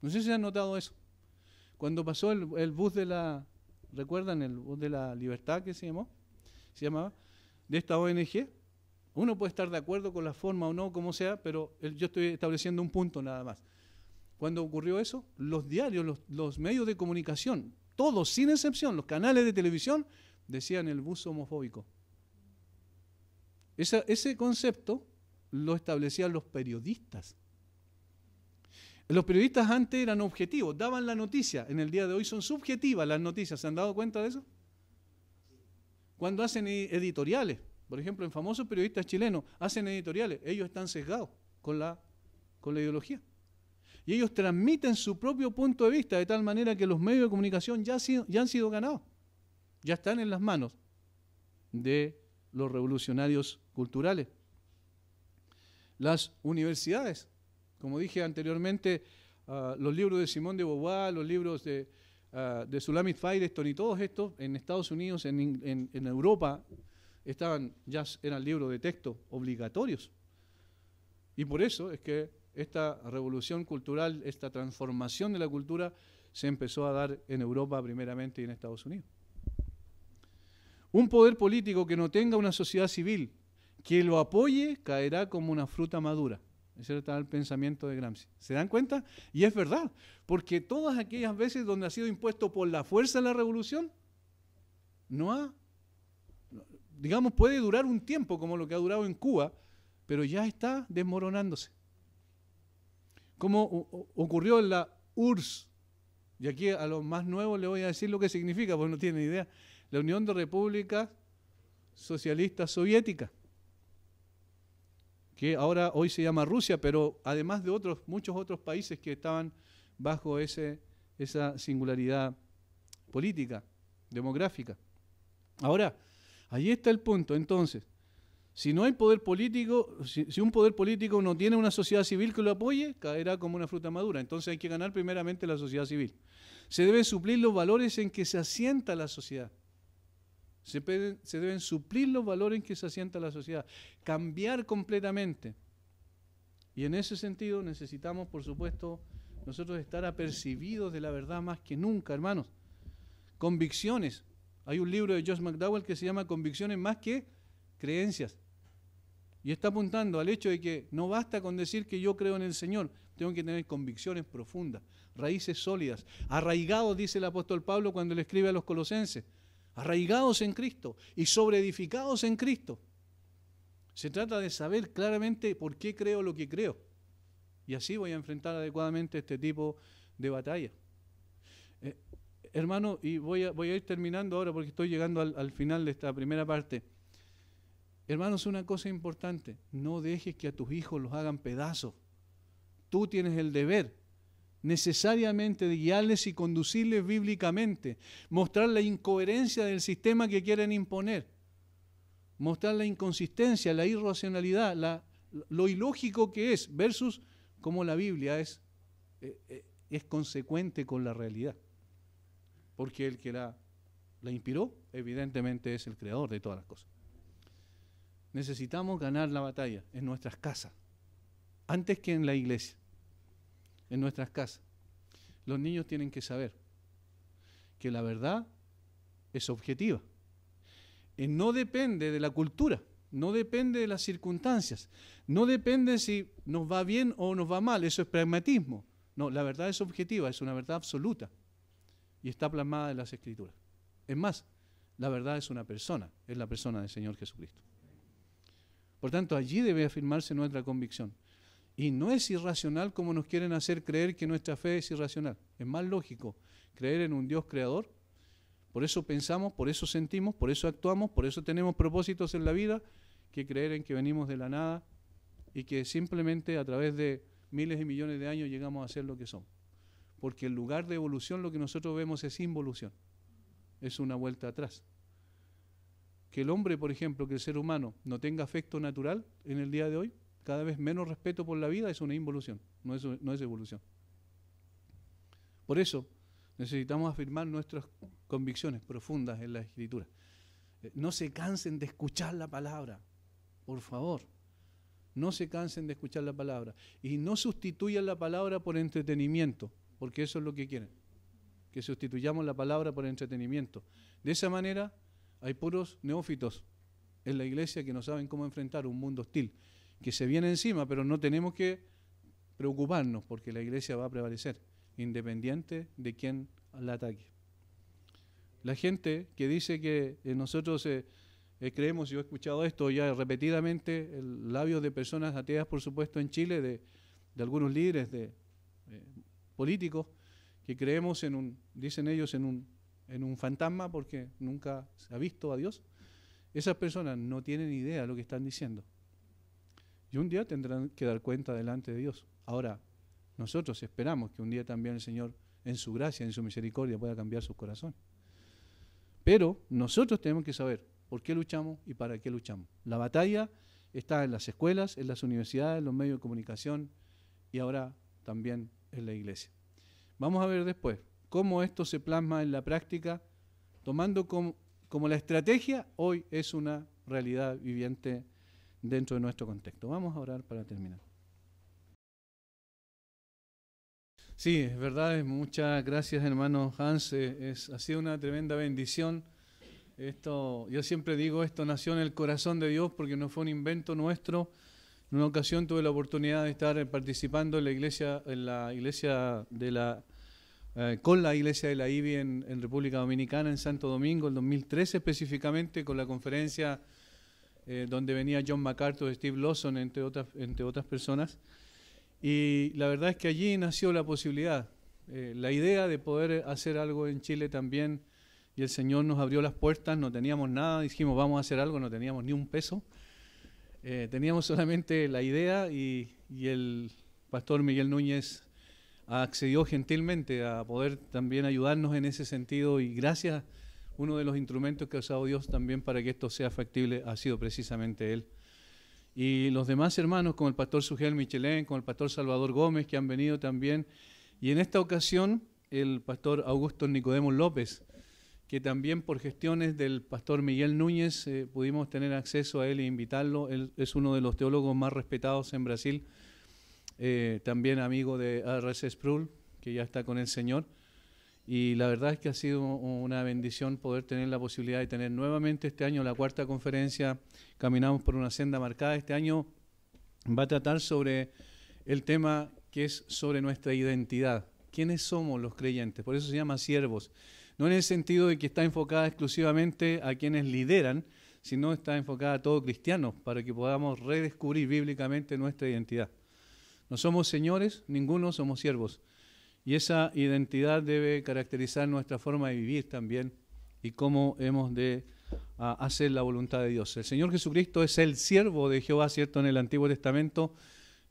No sé si han notado eso. Cuando pasó el bus de la, ¿recuerdan el bus de la libertad que se llamaba? De esta ONG, uno puede estar de acuerdo con la forma o no, como sea, pero yo estoy estableciendo un punto nada más. Cuando ocurrió eso, los diarios, los medios de comunicación, todos sin excepción, los canales de televisión, decían el bus homofóbico. Ese concepto lo establecían los periodistas. Los periodistas antes eran objetivos, daban la noticia. En el día de hoy son subjetivas las noticias. ¿Se han dado cuenta de eso? Cuando hacen editoriales, por ejemplo, en famosos periodistas chilenos, hacen editoriales, ellos están sesgados con la ideología. Y ellos transmiten su propio punto de vista de tal manera que los medios de comunicación ya han sido ganados. Ya están en las manos de los revolucionarios culturales. Las universidades, como dije anteriormente, los libros de Simone de Beauvoir, los libros de Sulamit Firestone y todos estos, en Estados Unidos, en Europa, eran libros de texto obligatorios. Y por eso es que esta revolución cultural, esta transformación de la cultura, se empezó a dar en Europa primeramente y en Estados Unidos. Un poder político que no tenga una sociedad civil que lo apoye caerá como una fruta madura. Ese era el pensamiento de Gramsci. ¿Se dan cuenta? Y es verdad, porque todas aquellas veces donde ha sido impuesto por la fuerza la revolución, digamos, puede durar un tiempo como lo que ha durado en Cuba, pero ya está desmoronándose. Como ocurrió en la URSS, y aquí a los más nuevos les voy a decir lo que significa, porque no tienen idea, la Unión de Repúblicas Socialistas Soviéticas, que hoy se llama Rusia, pero además de muchos otros países que estaban bajo esa singularidad política, demográfica. Ahora, ahí está el punto. Entonces, si no hay poder político, si un poder político no tiene una sociedad civil que lo apoye, caerá como una fruta madura. Entonces hay que ganar primeramente la sociedad civil. Se deben suplir los valores en que se asienta la sociedad. Se deben suplir los valores en que se asienta la sociedad. Cambiar completamente. Y en ese sentido necesitamos, por supuesto, nosotros estar apercibidos de la verdad más que nunca, hermanos. Convicciones. Hay un libro de Josh McDowell que se llama Convicciones más que creencias. Y está apuntando al hecho de que no basta con decir que yo creo en el Señor, tengo que tener convicciones profundas, raíces sólidas, arraigados, dice el apóstol Pablo cuando le escribe a los colosenses, arraigados en Cristo y sobreedificados en Cristo. Se trata de saber claramente por qué creo lo que creo. Y así voy a enfrentar adecuadamente este tipo de batalla. Hermano, y voy a ir terminando ahora porque estoy llegando al final de esta primera parte. Hermanos, una cosa importante, no dejes que a tus hijos los hagan pedazos. Tú tienes el deber necesariamente de guiarles y conducirles bíblicamente, mostrar la incoherencia del sistema que quieren imponer, mostrar la inconsistencia, la irracionalidad, lo ilógico que es, versus cómo la Biblia es consecuente con la realidad. Porque el que la inspiró, evidentemente, es el creador de todas las cosas. Necesitamos ganar la batalla en nuestras casas, antes que en la iglesia, en nuestras casas. Los niños tienen que saber que la verdad es objetiva. No depende de la cultura, no depende de las circunstancias, no depende si nos va bien o nos va mal, eso es pragmatismo. No, la verdad es objetiva, es una verdad absoluta y está plasmada en las Escrituras. Es más, la verdad es una persona, es la persona del Señor Jesucristo. Por tanto, allí debe afirmarse nuestra convicción. Y no es irracional como nos quieren hacer creer que nuestra fe es irracional. Es más lógico creer en un Dios creador. Por eso pensamos, por eso sentimos, por eso actuamos, por eso tenemos propósitos en la vida, que creer en que venimos de la nada y que simplemente a través de miles y millones de años llegamos a ser lo que somos. Porque en lugar de evolución lo que nosotros vemos es involución. Es una vuelta atrás. Que el hombre, por ejemplo, que el ser humano no tenga afecto natural en el día de hoy, cada vez menos respeto por la vida, es una involución, no es evolución. Por eso necesitamos afirmar nuestras convicciones profundas en la Escritura. No se cansen de escuchar la palabra, por favor. No se cansen de escuchar la palabra. Y no sustituyan la palabra por entretenimiento, porque eso es lo que quieren. Que sustituyamos la palabra por entretenimiento. De esa manera hay puros neófitos en la iglesia que no saben cómo enfrentar un mundo hostil, que se viene encima, pero no tenemos que preocuparnos porque la iglesia va a prevalecer, independiente de quién la ataque. La gente que dice que nosotros creemos, yo he escuchado esto ya repetidamente, el labio de personas ateas, por supuesto, en Chile, de algunos líderes políticos, que creemos dicen ellos, en un fantasma porque nunca se ha visto a Dios. Esas personas no tienen idea de lo que están diciendo. Y un día tendrán que dar cuenta delante de Dios. Ahora, nosotros esperamos que un día también el Señor, en su gracia, en su misericordia, pueda cambiar sus corazones. Pero nosotros tenemos que saber por qué luchamos y para qué luchamos. La batalla está en las escuelas, en las universidades, en los medios de comunicación y ahora también en la iglesia. Vamos a ver después cómo esto se plasma en la práctica, tomando como la estrategia, hoy es una realidad viviente dentro de nuestro contexto. Vamos a orar para terminar. Sí, es verdad, muchas gracias hermano Hans, ha sido una tremenda bendición. Yo siempre digo, esto nació en el corazón de Dios porque no fue un invento nuestro. En una ocasión tuve la oportunidad de estar participando en la iglesia con la iglesia de la IBI en República Dominicana, en Santo Domingo, el 2013 específicamente, con la conferencia donde venía John MacArthur, Steve Lawson, entre otras personas. Y la verdad es que allí nació la posibilidad, la idea de poder hacer algo en Chile también, y el Señor nos abrió las puertas, no teníamos nada, dijimos vamos a hacer algo, no teníamos ni un peso, teníamos solamente la idea y el pastor Miguel Núñez accedió gentilmente a poder también ayudarnos en ese sentido, y gracias, uno de los instrumentos que ha usado Dios también para que esto sea factible ha sido precisamente Él. Y los demás hermanos, como el pastor Sugel Michelén, como el pastor Salvador Gómez, que han venido también, y en esta ocasión el pastor Augusto Nicodemo López, que también por gestiones del pastor Miguel Núñez pudimos tener acceso a él e invitarlo. Él es uno de los teólogos más respetados en Brasil, también amigo de R.C. Sproul, que ya está con el Señor. Y la verdad es que ha sido una bendición poder tener la posibilidad de tener nuevamente este año la 4ª conferencia Caminamos por una senda marcada. Este año va a tratar sobre el tema que es sobre nuestra identidad. ¿Quiénes somos los creyentes? Por eso se llama siervos. No en el sentido de que está enfocada exclusivamente a quienes lideran, sino está enfocada a todos cristianos para que podamos redescubrir bíblicamente nuestra identidad. No somos señores, ninguno, somos siervos. Y esa identidad debe caracterizar nuestra forma de vivir también y cómo hemos de hacer la voluntad de Dios. El Señor Jesucristo es el siervo de Jehová, ¿cierto? En el Antiguo Testamento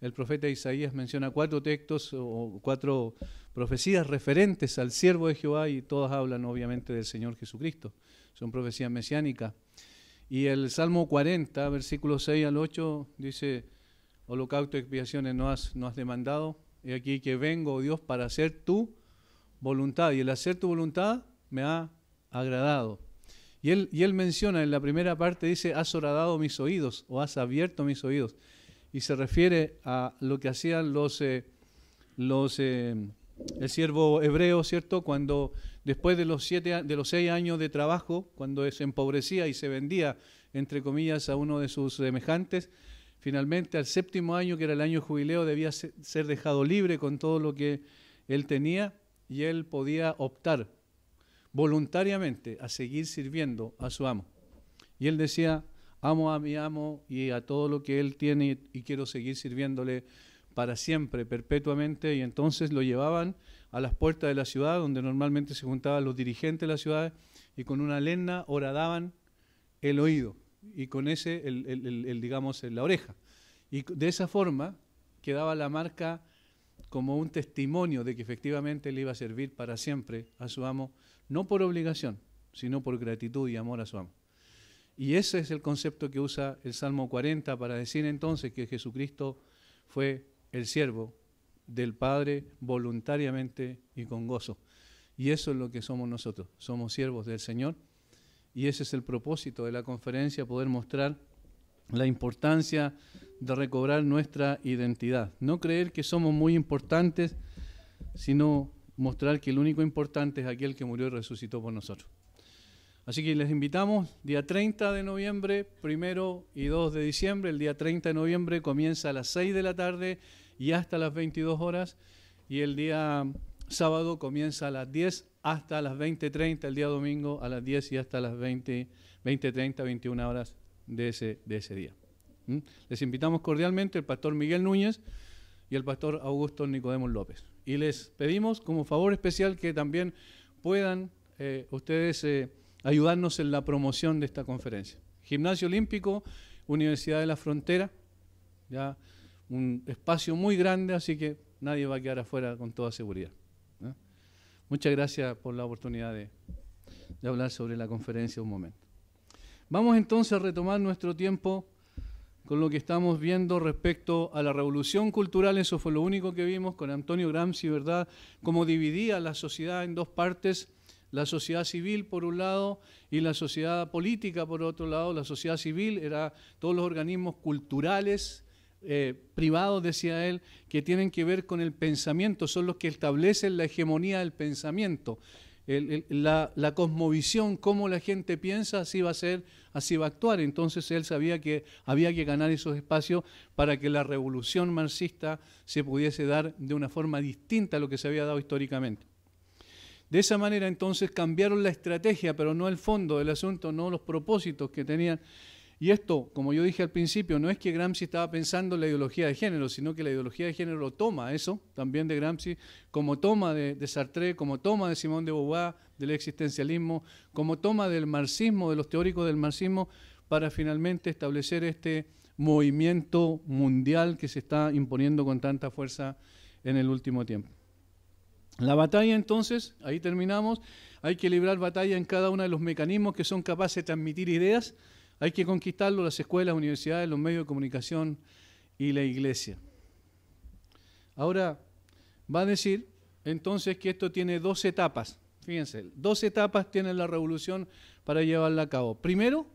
el profeta Isaías menciona 4 textos o 4 profecías referentes al siervo de Jehová y todas hablan obviamente del Señor Jesucristo. Son profecías mesiánicas. Y el Salmo 40, versículos 6 al 8, dice: holocausto y expiaciones no has demandado. Y aquí que vengo, oh Dios, para hacer tu voluntad. Y el hacer tu voluntad me ha agradado. Y él menciona en la primera parte, dice: has horadado mis oídos o has abierto mis oídos. Y se refiere a lo que hacían el siervo hebreo, ¿cierto? Cuando después de los 6 años de trabajo, cuando se empobrecía y se vendía, entre comillas, a uno de sus semejantes, finalmente al 7º año, que era el año jubileo, debía ser dejado libre con todo lo que él tenía, y él podía optar voluntariamente a seguir sirviendo a su amo. Y él decía: amo a mi amo y a todo lo que él tiene y quiero seguir sirviéndole para siempre, perpetuamente. Y entonces lo llevaban a las puertas de la ciudad, donde normalmente se juntaban los dirigentes de la ciudad, y con una lena horadaban el oído, y con ese, digamos, la oreja. Y de esa forma quedaba la marca como un testimonio de que efectivamente él iba a servir para siempre a su amo, no por obligación, sino por gratitud y amor a su amo. Y ese es el concepto que usa el Salmo 40 para decir entonces que Jesucristo fue el siervo del Padre voluntariamente y con gozo. Y eso es lo que somos nosotros, somos siervos del Señor. Y ese es el propósito de la conferencia, poder mostrar la importancia de recobrar nuestra identidad. No creer que somos muy importantes, sino mostrar que el único importante es aquel que murió y resucitó por nosotros. Así que les invitamos, día 30 de noviembre, 1 y 2 de diciembre. El día 30 de noviembre comienza a las 6 de la tarde y hasta las 22 horas. Y el día sábado comienza a las 10 hasta las 20:30, el día domingo a las 10 y hasta las 20:30, 21 horas de ese día. Les invitamos cordialmente el pastor Miguel Núñez y el pastor Augusto Nicodemo López. Y les pedimos como favor especial que también puedan ustedes ayudarnos en la promoción de esta conferencia. Gimnasio Olímpico, Universidad de la Frontera, ya un espacio muy grande, así que nadie va a quedar afuera con toda seguridad. Muchas gracias por la oportunidad de hablar sobre la conferencia un momento. Vamos entonces a retomar nuestro tiempo con lo que estamos viendo respecto a la revolución cultural. Eso fue lo único que vimos con Antonio Gramsci, ¿verdad? Cómo dividía la sociedad en dos partes: la sociedad civil por un lado y la sociedad política por otro lado. La sociedad civil era todos los organismos culturales privados, decía él, que tienen que ver con el pensamiento, son los que establecen la hegemonía del pensamiento. La cosmovisión, cómo la gente piensa, así va a ser, así va a actuar. Entonces él sabía que había que ganar esos espacios para que la revolución marxista se pudiese dar de una forma distinta a lo que se había dado históricamente. De esa manera entonces cambiaron la estrategia, pero no el fondo del asunto, no los propósitos que tenían. Y esto, como yo dije al principio, no es que Gramsci estaba pensando en la ideología de género, sino que la ideología de género toma eso, también de Gramsci, como toma de Sartre, como toma de Simone de Beauvoir, del existencialismo, como toma del marxismo, de los teóricos del marxismo, para finalmente establecer este movimiento mundial que se está imponiendo con tanta fuerza en el último tiempo. La batalla entonces, ahí terminamos, hay que librar batalla en cada uno de los mecanismos que son capaces de transmitir ideas. Hay que conquistarlo, las escuelas, universidades, los medios de comunicación y la iglesia. Ahora, va a decir entonces que esto tiene 2 etapas. Fíjense, 2 etapas tiene la revolución para llevarla a cabo. Primero,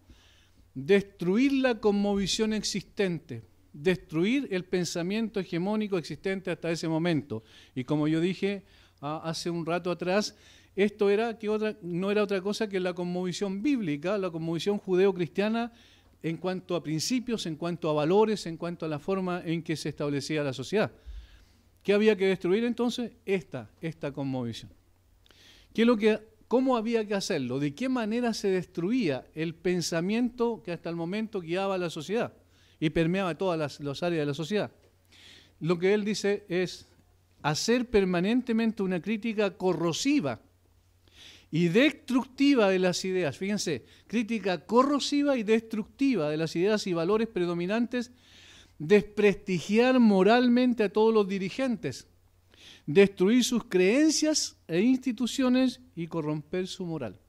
destruir la cosmovisión existente, destruir el pensamiento hegemónico existente hasta ese momento. Y como yo dije hace un rato atrás, esto no era otra cosa que la cosmovisión bíblica, la cosmovisión judeo-cristiana en cuanto a principios, en cuanto a valores, en cuanto a la forma en que se establecía la sociedad. ¿Qué había que destruir entonces? Esta cosmovisión. ¿Cómo había que hacerlo? ¿De qué manera se destruía el pensamiento que hasta el momento guiaba a la sociedad y permeaba todas las áreas de la sociedad? Lo que él dice es hacer permanentemente una crítica corrosiva y destructiva de las ideas. Fíjense, crítica corrosiva y destructiva de las ideas y valores predominantes, desprestigiar moralmente a todos los dirigentes, destruir sus creencias e instituciones y corromper su moral.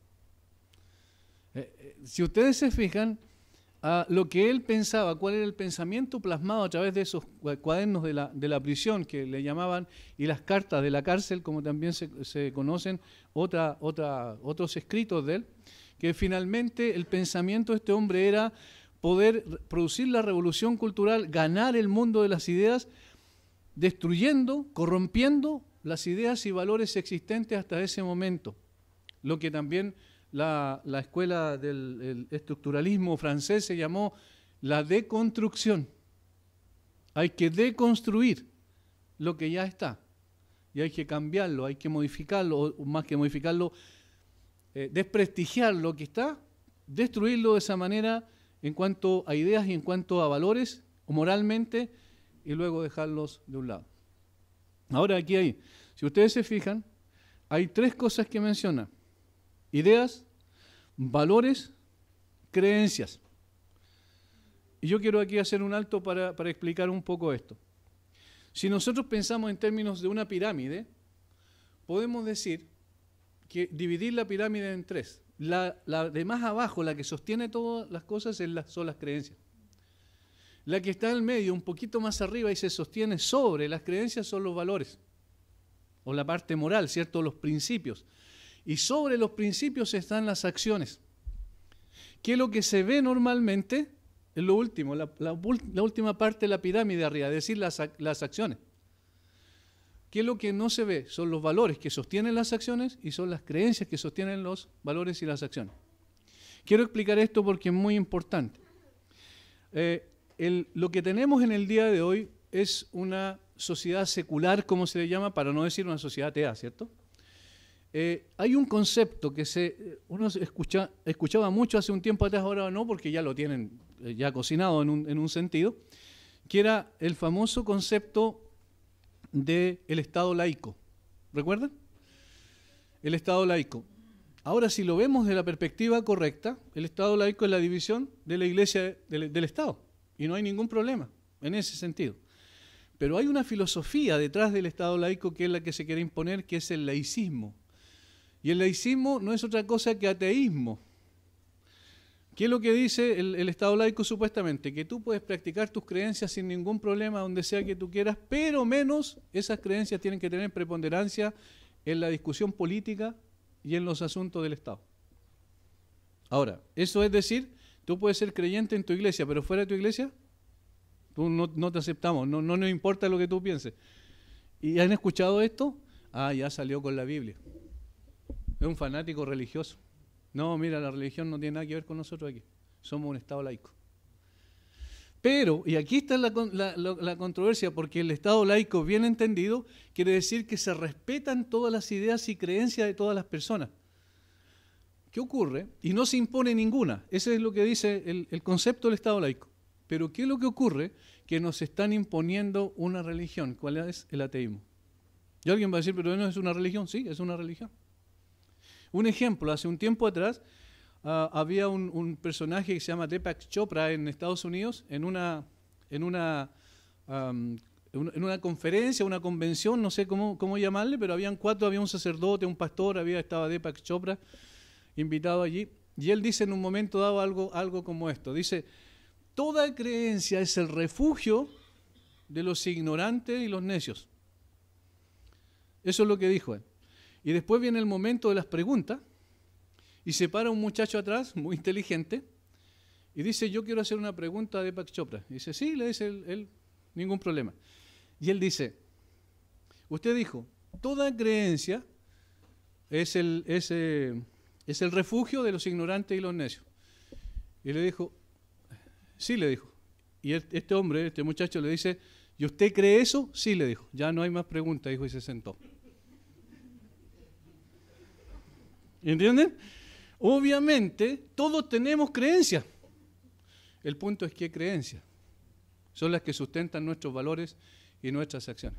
Si ustedes se fijan, lo que él pensaba, cuál era el pensamiento plasmado a través de esos cuadernos de la prisión que le llamaban, y las cartas de la cárcel, como también se conocen, otros escritos de él, que finalmente el pensamiento de este hombre era poder producir la revolución cultural, ganar el mundo de las ideas, destruyendo, corrompiendo las ideas y valores existentes hasta ese momento. Lo que también la escuela del estructuralismo francés se llamó la deconstrucción. Hay que deconstruir lo que ya está y hay que cambiarlo, hay que modificarlo, o más que modificarlo, desprestigiar lo que está, destruirlo de esa manera en cuanto a ideas y en cuanto a valores o moralmente, y luego dejarlos de un lado. Ahora aquí si ustedes se fijan, hay 3 cosas que menciona: ideas, valores, creencias. Y yo quiero aquí hacer un alto para explicar un poco esto. Si nosotros pensamos en términos de una pirámide, podemos decir que dividir la pirámide en 3. La de más abajo, la que sostiene todas las cosas, son las creencias. La que está en el medio, un poquito más arriba y se sostiene sobre las creencias, son los valores, o la parte moral, ¿cierto? Los principios. Y sobre los principios están las acciones. ¿Qué es lo que se ve normalmente? Es lo último, la última parte de la pirámide arriba, es decir, las acciones. ¿Qué es lo que no se ve? Son los valores que sostienen las acciones y son las creencias que sostienen los valores y las acciones. Quiero explicar esto porque es muy importante. Lo que tenemos en el día de hoy es una sociedad secular, como se le llama, para no decir una sociedad atea, ¿cierto? Hay un concepto que uno escuchaba mucho hace un tiempo atrás, ahora no, porque ya lo tienen ya cocinado en un sentido, que era el famoso concepto del Estado laico. ¿Recuerdan? El Estado laico. Ahora, si lo vemos de la perspectiva correcta, el Estado laico es la división de la Iglesia del Estado, y no hay ningún problema en ese sentido. Pero hay una filosofía detrás del Estado laico que es la que se quiere imponer, que es el laicismo. Y el laicismo no es otra cosa que ateísmo. ¿Qué es lo que dice el Estado laico supuestamente? Que tú puedes practicar tus creencias sin ningún problema donde sea que tú quieras, pero menos esas creencias tienen que tener preponderancia en la discusión política y en los asuntos del Estado. Ahora, eso es decir, tú puedes ser creyente en tu iglesia, pero fuera de tu iglesia, tú no te aceptamos, no nos importa lo que tú pienses. ¿Y han escuchado esto? Ah, ya salió con la Biblia. Es un fanático religioso. No, mira, la religión no tiene nada que ver con nosotros aquí. Somos un Estado laico. Pero, y aquí está la controversia, porque el Estado laico, bien entendido, quiere decir que se respetan todas las ideas y creencias de todas las personas. ¿Qué ocurre? Y no se impone ninguna. Ese es lo que dice el concepto del Estado laico. Pero ¿qué es lo que ocurre? Que nos están imponiendo una religión. ¿Cuál es? El ateísmo. Y alguien va a decir, pero no es una religión. Sí, es una religión. Un ejemplo, hace un tiempo atrás había un personaje que se llama Deepak Chopra en Estados Unidos, en una conferencia, una convención, no sé cómo llamarle, pero había un sacerdote, un pastor, estaba Deepak Chopra invitado allí, y él dice en un momento dado algo como esto, dice, toda creencia es el refugio de los ignorantes y los necios. Eso es lo que dijo él. Y después viene el momento de las preguntas, y se para un muchacho atrás, muy inteligente, y dice, yo quiero hacer una pregunta a Deepak Chopra. Y dice, sí, le dice él, ningún problema. Y él dice, usted dijo, toda creencia es el refugio de los ignorantes y los necios. Y le dijo, sí, le dijo. Y este muchacho le dice, ¿y usted cree eso? Sí, le dijo. Ya no hay más preguntas, dijo, y se sentó. ¿Entienden? Obviamente, todos tenemos creencias. El punto es qué creencias son las que sustentan nuestros valores y nuestras acciones.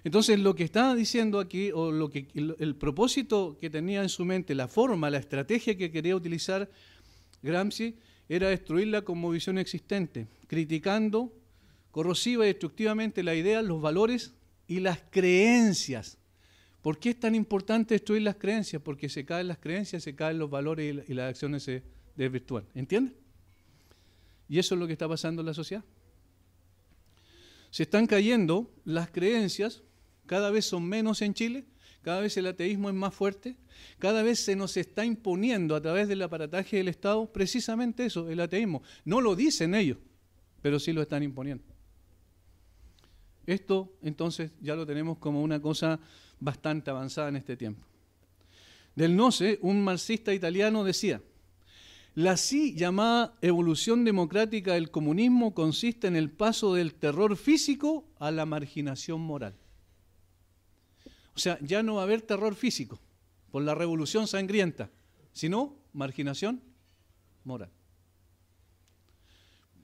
Entonces, lo que estaba diciendo aquí, o el propósito que tenía en su mente, la forma, la estrategia que quería utilizar Gramsci, era destruir la cosmovisión existente, criticando corrosiva y destructivamente la idea, los valores y las creencias. ¿Por qué es tan importante destruir las creencias? Porque se caen las creencias, se caen los valores y las acciones se desvirtúan. ¿Entienden? Y eso es lo que está pasando en la sociedad. Se están cayendo las creencias, cada vez son menos en Chile, cada vez el ateísmo es más fuerte, cada vez se nos está imponiendo a través del aparataje del Estado precisamente eso, el ateísmo. No lo dicen ellos, pero sí lo están imponiendo. Esto entonces ya lo tenemos como una cosa bastante avanzada en este tiempo. Del Noce, un marxista italiano decía, la así llamada evolución democrática del comunismo consiste en el paso del terror físico a la marginación moral. O sea, ya no va a haber terror físico por la revolución sangrienta, sino marginación moral.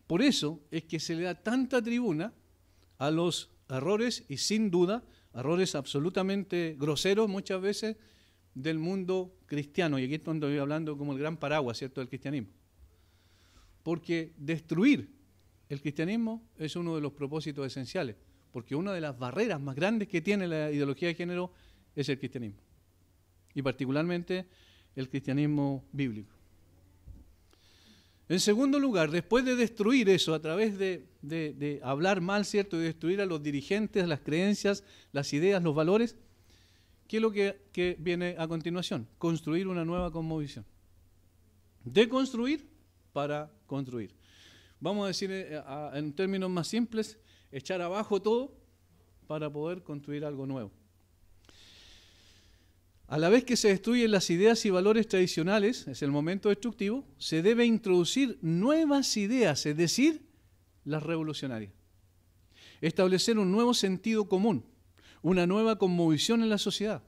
Por eso es que se le da tanta tribuna a los errores, y sin duda, errores absolutamente groseros muchas veces del mundo cristiano. Y aquí estoy hablando como el gran paraguas, ¿cierto?, del cristianismo. Porque destruir el cristianismo es uno de los propósitos esenciales, porque una de las barreras más grandes que tiene la ideología de género es el cristianismo, y particularmente el cristianismo bíblico. En segundo lugar, después de destruir eso a través de hablar mal, ¿cierto?, y destruir a los dirigentes, las creencias, las ideas, los valores, ¿qué es lo que viene a continuación? Construir una nueva cosmovisión. Deconstruir para construir. Vamos a decir en términos más simples, echar abajo todo para poder construir algo nuevo. A la vez que se destruyen las ideas y valores tradicionales, es el momento destructivo, se debe introducir nuevas ideas, es decir, las revolucionarias. Establecer un nuevo sentido común, una nueva cosmovisión en la sociedad.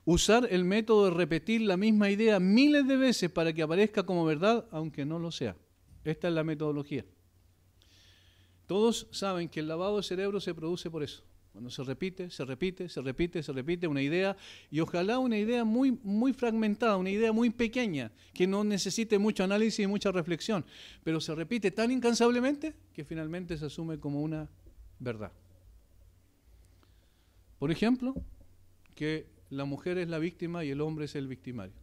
Usar el método de repetir la misma idea miles de veces para que aparezca como verdad, aunque no lo sea. Esta es la metodología. Todos saben que el lavado de cerebro se produce por eso. Cuando se repite una idea, y ojalá una idea muy, muy fragmentada, una idea muy pequeña, que no necesite mucho análisis y mucha reflexión, pero se repite tan incansablemente que finalmente se asume como una verdad. Por ejemplo, que la mujer es la víctima y el hombre es el victimario.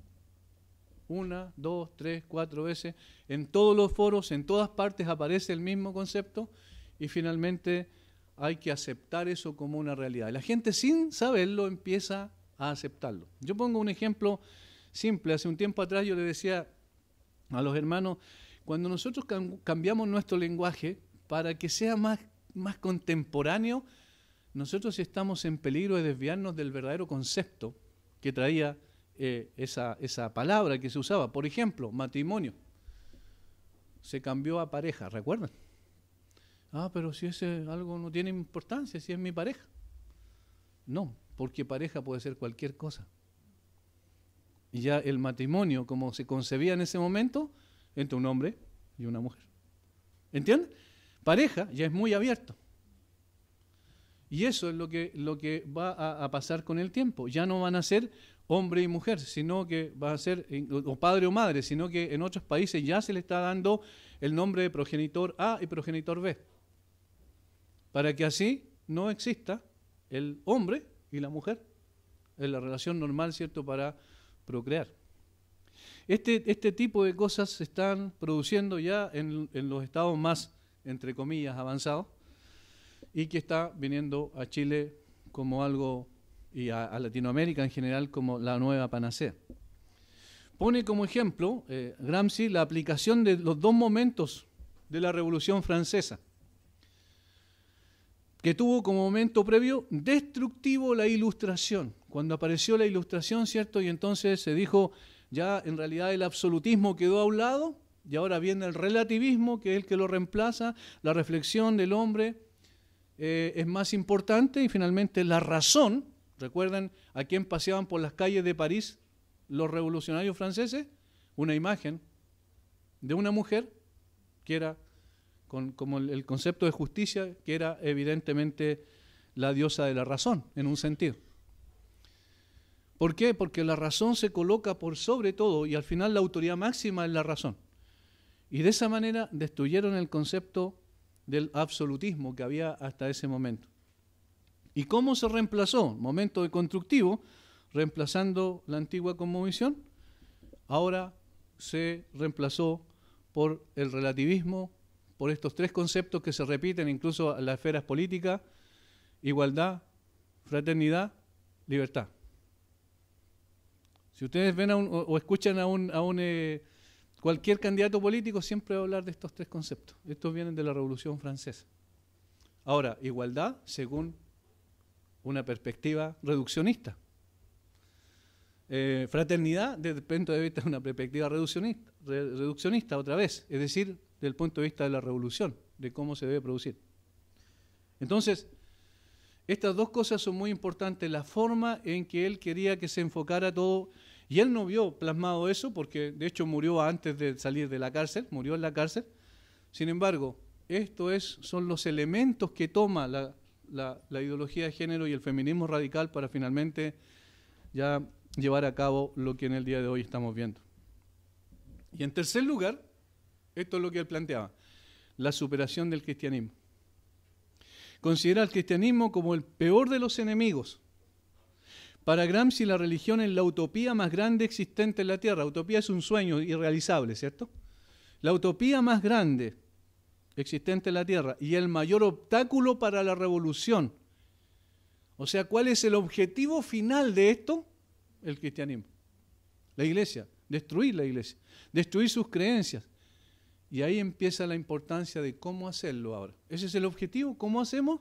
1, 2, 3, 4 veces, en todos los foros, en todas partes aparece el mismo concepto, y finalmente hay que aceptar eso como una realidad. Y la gente, sin saberlo, empieza a aceptarlo. Yo pongo un ejemplo simple. Hace un tiempo atrás yo le decía a los hermanos, cuando nosotros cambiamos nuestro lenguaje para que sea más contemporáneo, nosotros estamos en peligro de desviarnos del verdadero concepto que traía esa palabra que se usaba. Por ejemplo, matrimonio. Se cambió a pareja, ¿recuerdan? Pero si ese algo no tiene importancia, si es mi pareja. No, porque pareja puede ser cualquier cosa. Y ya el matrimonio, como se concebía en ese momento, entre un hombre y una mujer. ¿Entiendes? Pareja ya es muy abierto. Y eso es lo que va a pasar con el tiempo. Ya no van a ser hombre y mujer, sino que va a ser o padre o madre, sino que en otros países ya se le está dando el nombre de progenitor A y progenitor B. Para que así no exista el hombre y la mujer en la relación normal, ¿cierto?, para procrear. Este tipo de cosas se están produciendo ya en los estados más, entre comillas, avanzados, y que está viniendo a Chile como algo, y a Latinoamérica en general, como la nueva panacea. Pone como ejemplo Gramsci la aplicación de los dos momentos de la Revolución Francesa, que tuvo como momento previo destructivo la Ilustración. Cuando apareció la Ilustración, ¿cierto? Y entonces se dijo, ya en realidad el absolutismo quedó a un lado, y ahora viene el relativismo, que es el que lo reemplaza, la reflexión del hombre es más importante, y finalmente la razón. ¿Recuerdan a quién paseaban por las calles de París los revolucionarios franceses? Una imagen de una mujer que era como el concepto de justicia, que era evidentemente la diosa de la razón, en un sentido. ¿Por qué? Porque la razón se coloca por sobre todo, y al final la autoridad máxima es la razón. Y de esa manera destruyeron el concepto del absolutismo que había hasta ese momento. ¿Y cómo se reemplazó? Momento de constructivo, reemplazando la antigua cosmovisión, ahora se reemplazó por el relativismo, por estos tres conceptos que se repiten incluso en las esferas políticas: igualdad, fraternidad, libertad. Si ustedes ven o escuchan a cualquier candidato político, siempre va a hablar de estos tres conceptos. Estos vienen de la Revolución Francesa. Ahora, igualdad según una perspectiva reduccionista. Fraternidad desde el punto de vista de una perspectiva reduccionista otra vez, es decir, desde el punto de vista de la revolución, de cómo se debe producir. Entonces, estas dos cosas son muy importantes, la forma en que él quería que se enfocara todo, y él no vio plasmado eso, porque de hecho murió antes de salir de la cárcel, murió en la cárcel. Sin embargo, son los elementos que toma la ideología de género y el feminismo radical para finalmente ya llevar a cabo lo que en el día de hoy estamos viendo. Y en tercer lugar, esto es lo que él planteaba: la superación del cristianismo. Considera al cristianismo como el peor de los enemigos. Para Gramsci, la religión es la utopía más grande existente en la tierra. Utopía es un sueño irrealizable, ¿cierto? La utopía más grande existente en la tierra y el mayor obstáculo para la revolución. O sea, ¿cuál es el objetivo final de esto? El cristianismo. La iglesia, destruir la iglesia, destruir sus creencias. Y ahí empieza la importancia de cómo hacerlo ahora. Ese es el objetivo. ¿Cómo hacemos?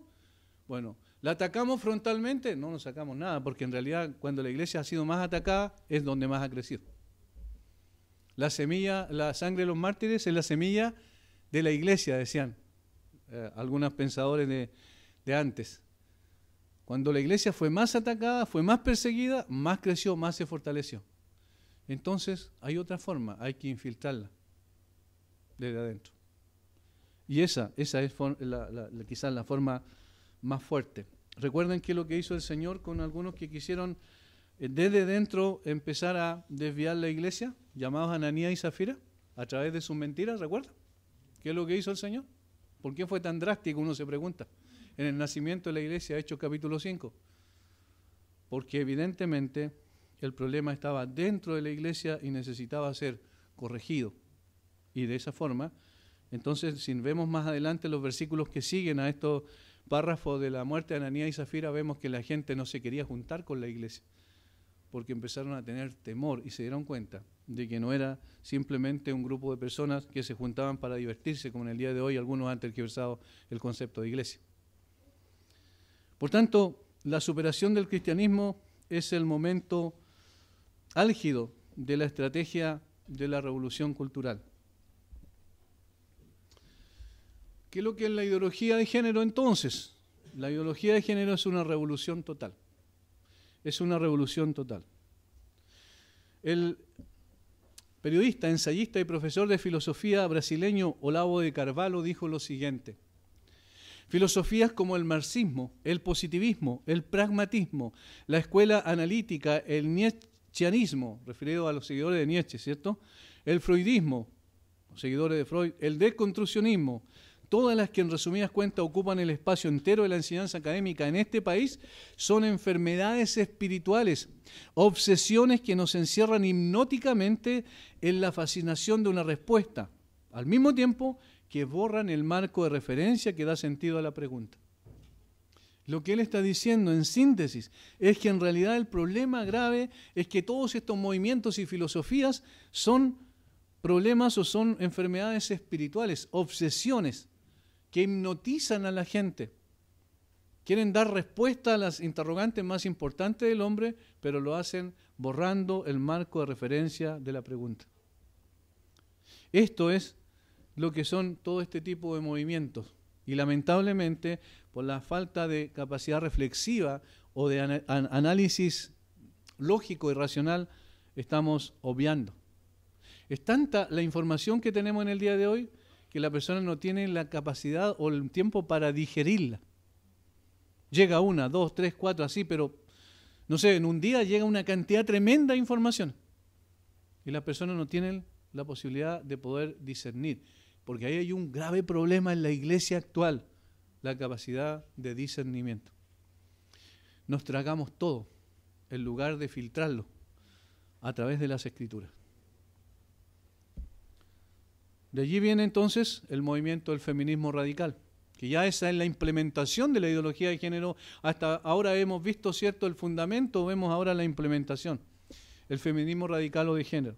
Bueno, ¿la atacamos frontalmente? No nos sacamos nada, porque en realidad cuando la iglesia ha sido más atacada es donde más ha crecido. La semilla, la sangre de los mártires es la semilla de la iglesia, decían algunos pensadores de antes. Cuando la iglesia fue más atacada, fue más perseguida, más creció, más se fortaleció. Entonces hay otra forma, hay que infiltrarla desde adentro. Y esa es quizás la forma más fuerte. Recuerden que lo que hizo el Señor con algunos que quisieron desde dentro empezar a desviar la iglesia, llamados Ananías y Zafira, a través de sus mentiras, ¿recuerdan? ¿Qué es lo que hizo el Señor? ¿Por qué fue tan drástico? Uno se pregunta. En el nacimiento de la iglesia, Hechos capítulo 5. Porque evidentemente el problema estaba dentro de la iglesia y necesitaba ser corregido. Y de esa forma, entonces, si vemos más adelante los versículos que siguen a estos párrafos de la muerte de Ananías y Zafira, vemos que la gente no se quería juntar con la iglesia, porque empezaron a tener temor y se dieron cuenta de que no era simplemente un grupo de personas que se juntaban para divertirse, como en el día de hoy algunos han tergiversado el concepto de iglesia. Por tanto, la superación del cristianismo es el momento álgido de la estrategia de la revolución cultural. ¿Qué es lo que es la ideología de género entonces? La ideología de género es una revolución total. Es una revolución total. El periodista, ensayista y profesor de filosofía brasileño Olavo de Carvalho dijo lo siguiente: filosofías como el marxismo, el positivismo, el pragmatismo, la escuela analítica, el nietzscheanismo, referido a los seguidores de Nietzsche, ¿cierto? El freudismo, los seguidores de Freud, el deconstruccionismo, todas las que en resumidas cuentas ocupan el espacio entero de la enseñanza académica en este país, son enfermedades espirituales, obsesiones que nos encierran hipnóticamente en la fascinación de una respuesta, al mismo tiempo que borran el marco de referencia que da sentido a la pregunta. Lo que él está diciendo en síntesis es que en realidad el problema grave es que todos estos movimientos y filosofías son problemas o son enfermedades espirituales, obsesiones que hipnotizan a la gente. Quieren dar respuesta a las interrogantes más importantes del hombre, pero lo hacen borrando el marco de referencia de la pregunta. Esto es lo que son todo este tipo de movimientos. Y lamentablemente, por la falta de capacidad reflexiva o de análisis lógico y racional, estamos obviando. Es tanta la información que tenemos en el día de hoy que la persona no tiene la capacidad o el tiempo para digerirla. Llega una, dos, tres, cuatro, así, pero no sé, en un día llega una cantidad tremenda de información. Y la persona no tiene la posibilidad de poder discernir. Porque ahí hay un grave problema en la iglesia actual, la capacidad de discernimiento. Nos tragamos todo en lugar de filtrarlo a través de las Escrituras. De allí viene entonces el movimiento del feminismo radical, que ya esa es la implementación de la ideología de género. Hasta ahora hemos visto, ¿cierto?, el fundamento, vemos ahora la implementación, el feminismo radical o de género.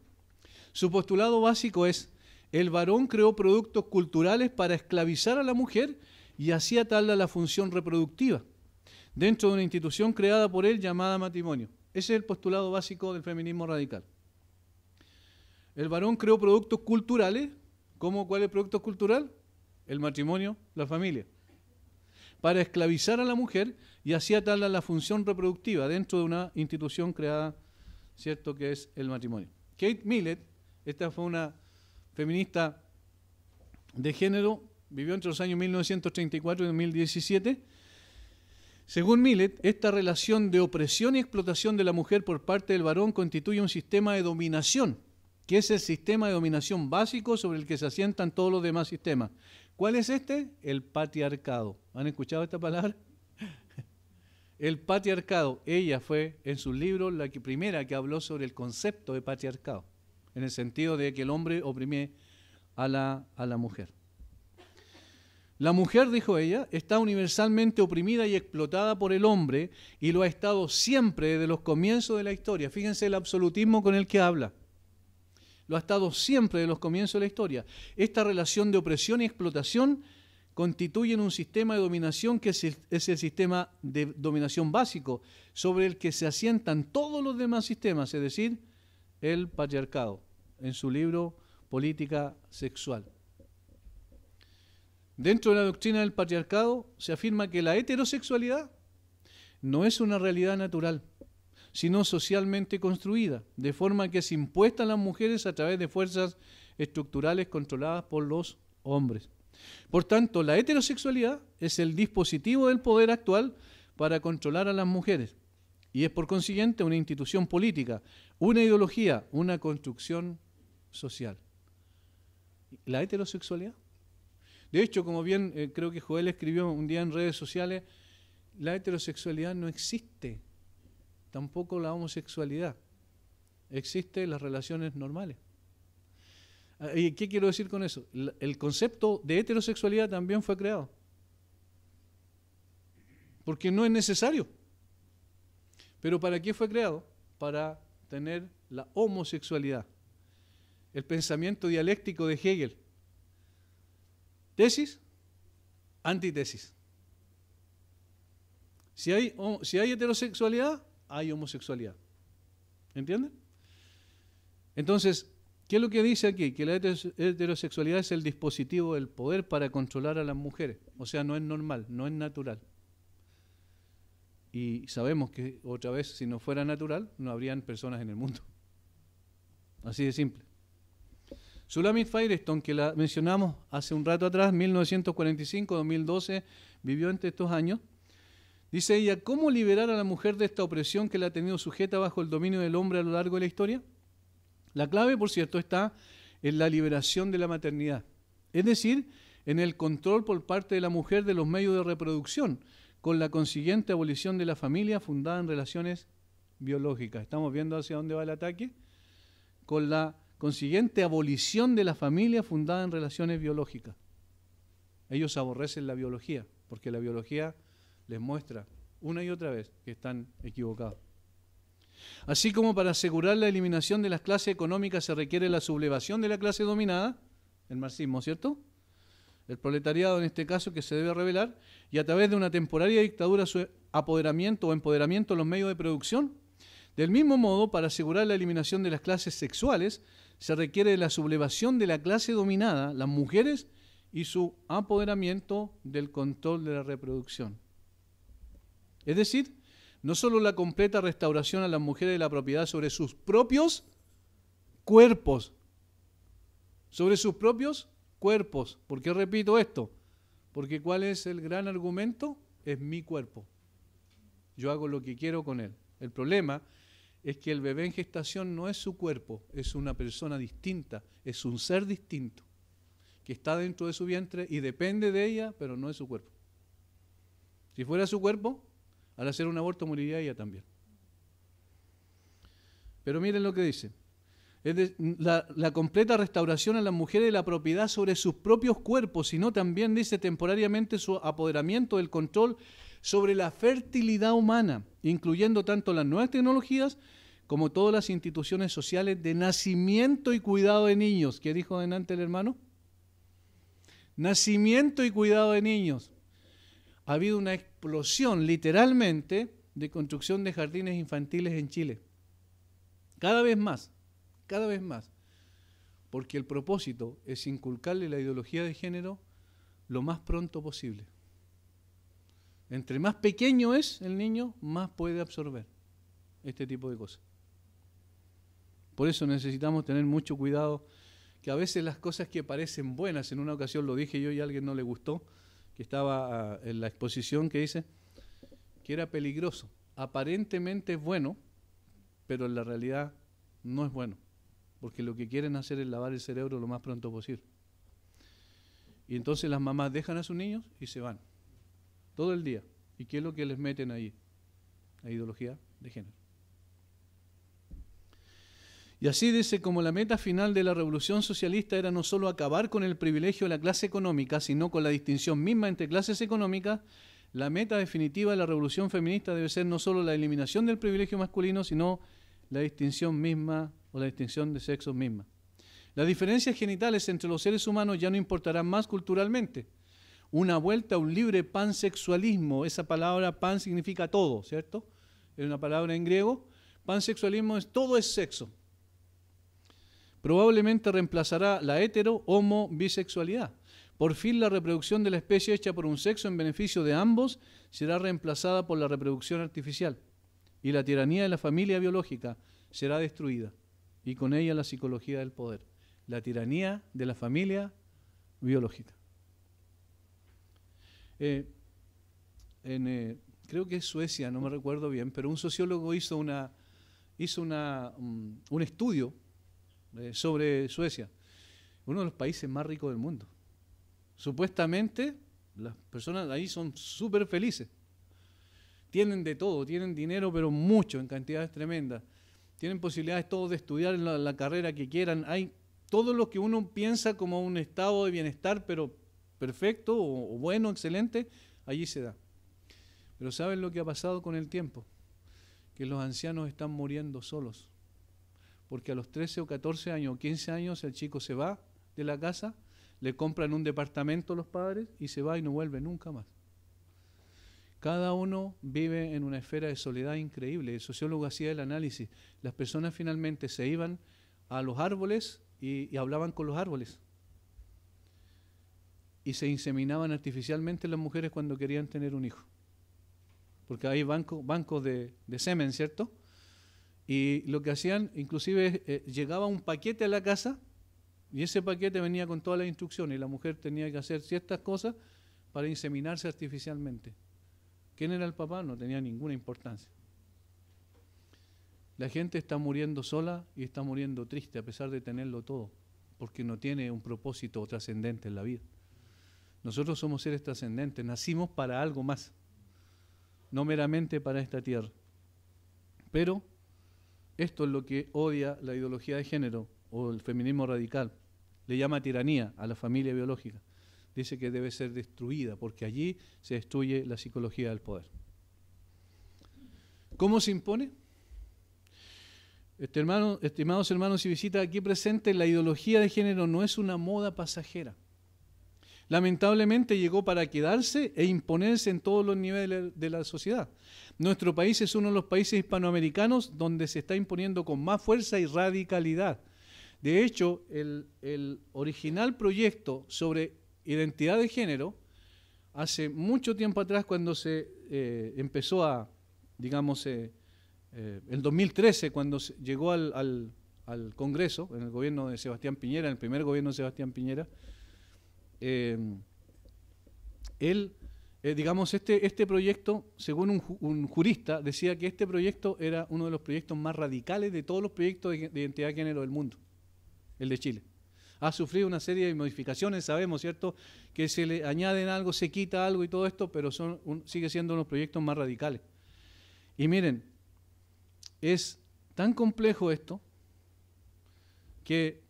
Su postulado básico es: el varón creó productos culturales para esclavizar a la mujer y así atarla a la función reproductiva, dentro de una institución creada por él llamada matrimonio. Ese es el postulado básico del feminismo radical. El varón creó productos culturales. ¿Cómo? ¿Cuál es el producto cultural? El matrimonio, la familia. Para esclavizar a la mujer y así atarla a la función reproductiva dentro de una institución creada, ¿cierto?, que es el matrimonio. Kate Millett, esta fue una feminista de género, vivió entre los años 1934 y 2017. Según Millett, esta relación de opresión y explotación de la mujer por parte del varón constituye un sistema de dominación, que es el sistema de dominación básico sobre el que se asientan todos los demás sistemas. ¿Cuál es este? El patriarcado. ¿Han escuchado esta palabra? El patriarcado. Ella fue, en su libro, la primera que habló sobre el concepto de patriarcado, en el sentido de que el hombre oprime a la mujer. La mujer, dijo ella, está universalmente oprimida y explotada por el hombre y lo ha estado siempre desde los comienzos de la historia. Fíjense el absolutismo con el que habla. Lo ha estado siempre desde los comienzos de la historia. Esta relación de opresión y explotación constituyen un sistema de dominación que es el sistema de dominación básico sobre el que se asientan todos los demás sistemas, es decir, el patriarcado, en su libro Política Sexual. Dentro de la doctrina del patriarcado se afirma que la heterosexualidad no es una realidad natural, sino socialmente construida, de forma que es impuesta a las mujeres a través de fuerzas estructurales controladas por los hombres. Por tanto, la heterosexualidad es el dispositivo del poder actual para controlar a las mujeres y es por consiguiente una institución política, una ideología, una construcción social. La heterosexualidad. De hecho, como bien creo que Joel escribió un día en redes sociales, la heterosexualidad no existe. Tampoco la homosexualidad. Existen las relaciones normales. ¿Y qué quiero decir con eso? El concepto de heterosexualidad también fue creado. Porque no es necesario. ¿Pero para qué fue creado? Para tener la homosexualidad. el pensamiento dialéctico de Hegel. Tesis, antítesis. Si hay heterosexualidad, hay homosexualidad. ¿Entienden? Entonces, ¿qué es lo que dice aquí? Que la heterosexualidad es el dispositivo del poder para controlar a las mujeres. O sea, no es normal, no es natural. Y sabemos que, otra vez, si no fuera natural, no habrían personas en el mundo. Así de simple. Shulamit Firestone, que la mencionamos hace un rato atrás, 1945-2012, vivió entre estos años, dice ella, ¿cómo liberar a la mujer de esta opresión que la ha tenido sujeta bajo el dominio del hombre a lo largo de la historia? La clave, por cierto, está en la liberación de la maternidad, es decir, en el control por parte de la mujer de los medios de reproducción, con la consiguiente abolición de la familia fundada en relaciones biológicas. ¿Estamos viendo hacia dónde va el ataque? Con la consiguiente abolición de la familia fundada en relaciones biológicas. Ellos aborrecen la biología, porque la biología les muestra una y otra vez que están equivocados. Así como para asegurar la eliminación de las clases económicas se requiere la sublevación de la clase dominada, el marxismo, ¿cierto? El proletariado en este caso que se debe rebelar, y a través de una temporaria dictadura su apoderamiento o empoderamiento de los medios de producción. Del mismo modo, para asegurar la eliminación de las clases sexuales, se requiere la sublevación de la clase dominada, las mujeres, y su apoderamiento del control de la reproducción. Es decir, no solo la completa restauración a las mujeres de la propiedad sobre sus propios cuerpos, ¿Por qué repito esto? Porque ¿cuál es el gran argumento? Es mi cuerpo. Yo hago lo que quiero con él. El problema es que el bebé en gestación no es su cuerpo, es una persona distinta, es un ser distinto, que está dentro de su vientre y depende de ella, pero no es su cuerpo. Si fuera su cuerpo, al hacer un aborto moriría ella también. Pero miren lo que dice. La completa restauración a las mujeres de la propiedad sobre sus propios cuerpos, sino también dice temporariamente su apoderamiento del control sobre la fertilidad humana, incluyendo tanto las nuevas tecnologías como todas las instituciones sociales de nacimiento y cuidado de niños. ¿Qué dijo delante el hermano? Nacimiento y cuidado de niños. Ha habido una explosión, literalmente, de construcción de jardines infantiles en Chile. Cada vez más, porque el propósito es inculcarle la ideología de género lo más pronto posible. Entre más pequeño es el niño, más puede absorber este tipo de cosas. Por eso necesitamos tener mucho cuidado, que a veces las cosas que parecen buenas, en una ocasión lo dije yo y a alguien no le gustó, que estaba en la exposición, que dice que era peligroso. Aparentemente es bueno, pero en la realidad no es bueno, porque lo que quieren hacer es lavar el cerebro lo más pronto posible. Y entonces las mamás dejan a sus niños y se van, todo el día. ¿Y qué es lo que les meten ahí? La ideología de género. Y así dice, como la meta final de la revolución socialista era no solo acabar con el privilegio de la clase económica, sino con la distinción misma entre clases económicas, la meta definitiva de la revolución feminista debe ser no solo la eliminación del privilegio masculino, sino la distinción misma o la distinción de sexos misma. Las diferencias genitales entre los seres humanos ya no importarán más culturalmente. Una vuelta a un libre pansexualismo, esa palabra pan significa todo, ¿cierto? Es una palabra en griego. Pansexualismo es todo es sexo. Probablemente reemplazará la hetero, homo, bisexualidad. Por fin la reproducción de la especie hecha por un sexo en beneficio de ambos será reemplazada por la reproducción artificial y la tiranía de la familia biológica será destruida y con ella la psicología del poder. La tiranía de la familia biológica. Creo que es Suecia, no me recuerdo bien, pero un sociólogo hizo un estudio sobre Suecia, uno de los países más ricos del mundo. Supuestamente las personas ahí son súper felices, tienen de todo, tienen dinero pero mucho, en cantidades tremendas, tienen posibilidades todos de estudiar en la carrera que quieran, hay todo lo que uno piensa como un estado de bienestar pero perfecto o bueno, excelente, allí se da. Pero ¿saben lo que ha pasado con el tiempo? Que los ancianos están muriendo solos, porque a los 13 o 14 años o 15 años el chico se va de la casa, le compran un departamento los padres y se va y no vuelve nunca más. Cada uno vive en una esfera de soledad increíble. El sociólogo hacía el análisis. Las personas finalmente se iban a los árboles y hablaban con los árboles. Y se inseminaban artificialmente las mujeres cuando querían tener un hijo. Porque hay bancos de semen, ¿cierto? Y lo que hacían, inclusive, llegaba un paquete a la casa y ese paquete venía con todas las instrucciones y la mujer tenía que hacer ciertas cosas para inseminarse artificialmente. ¿Quién era el papá? No tenía ninguna importancia. La gente está muriendo sola y está muriendo triste a pesar de tenerlo todo, porque no tiene un propósito trascendente en la vida. Nosotros somos seres trascendentes, nacimos para algo más, no meramente para esta tierra. Pero esto es lo que odia la ideología de género o el feminismo radical. Le llama tiranía a la familia biológica. Dice que debe ser destruida porque allí se destruye la psicología del poder. ¿Cómo se impone? Estimados hermanos y visitas aquí presentes, la ideología de género no es una moda pasajera. Lamentablemente llegó para quedarse e imponerse en todos los niveles de la sociedad. Nuestro país es uno de los países hispanoamericanos donde se está imponiendo con más fuerza y radicalidad. De hecho, el original proyecto sobre identidad de género, hace mucho tiempo atrás cuando se empezó a, digamos, el 2013, cuando llegó al Congreso, en el gobierno de Sebastián Piñera, en el primer gobierno de Sebastián Piñera, digamos, este proyecto, según un jurista, decía que este proyecto era uno de los proyectos más radicales de todos los proyectos de identidad de género del mundo, el de Chile. Ha sufrido una serie de modificaciones, sabemos, ¿cierto?, que se le añaden algo, se quita algo y todo esto, pero sigue siendo uno de los proyectos más radicales. Y miren, es tan complejo esto que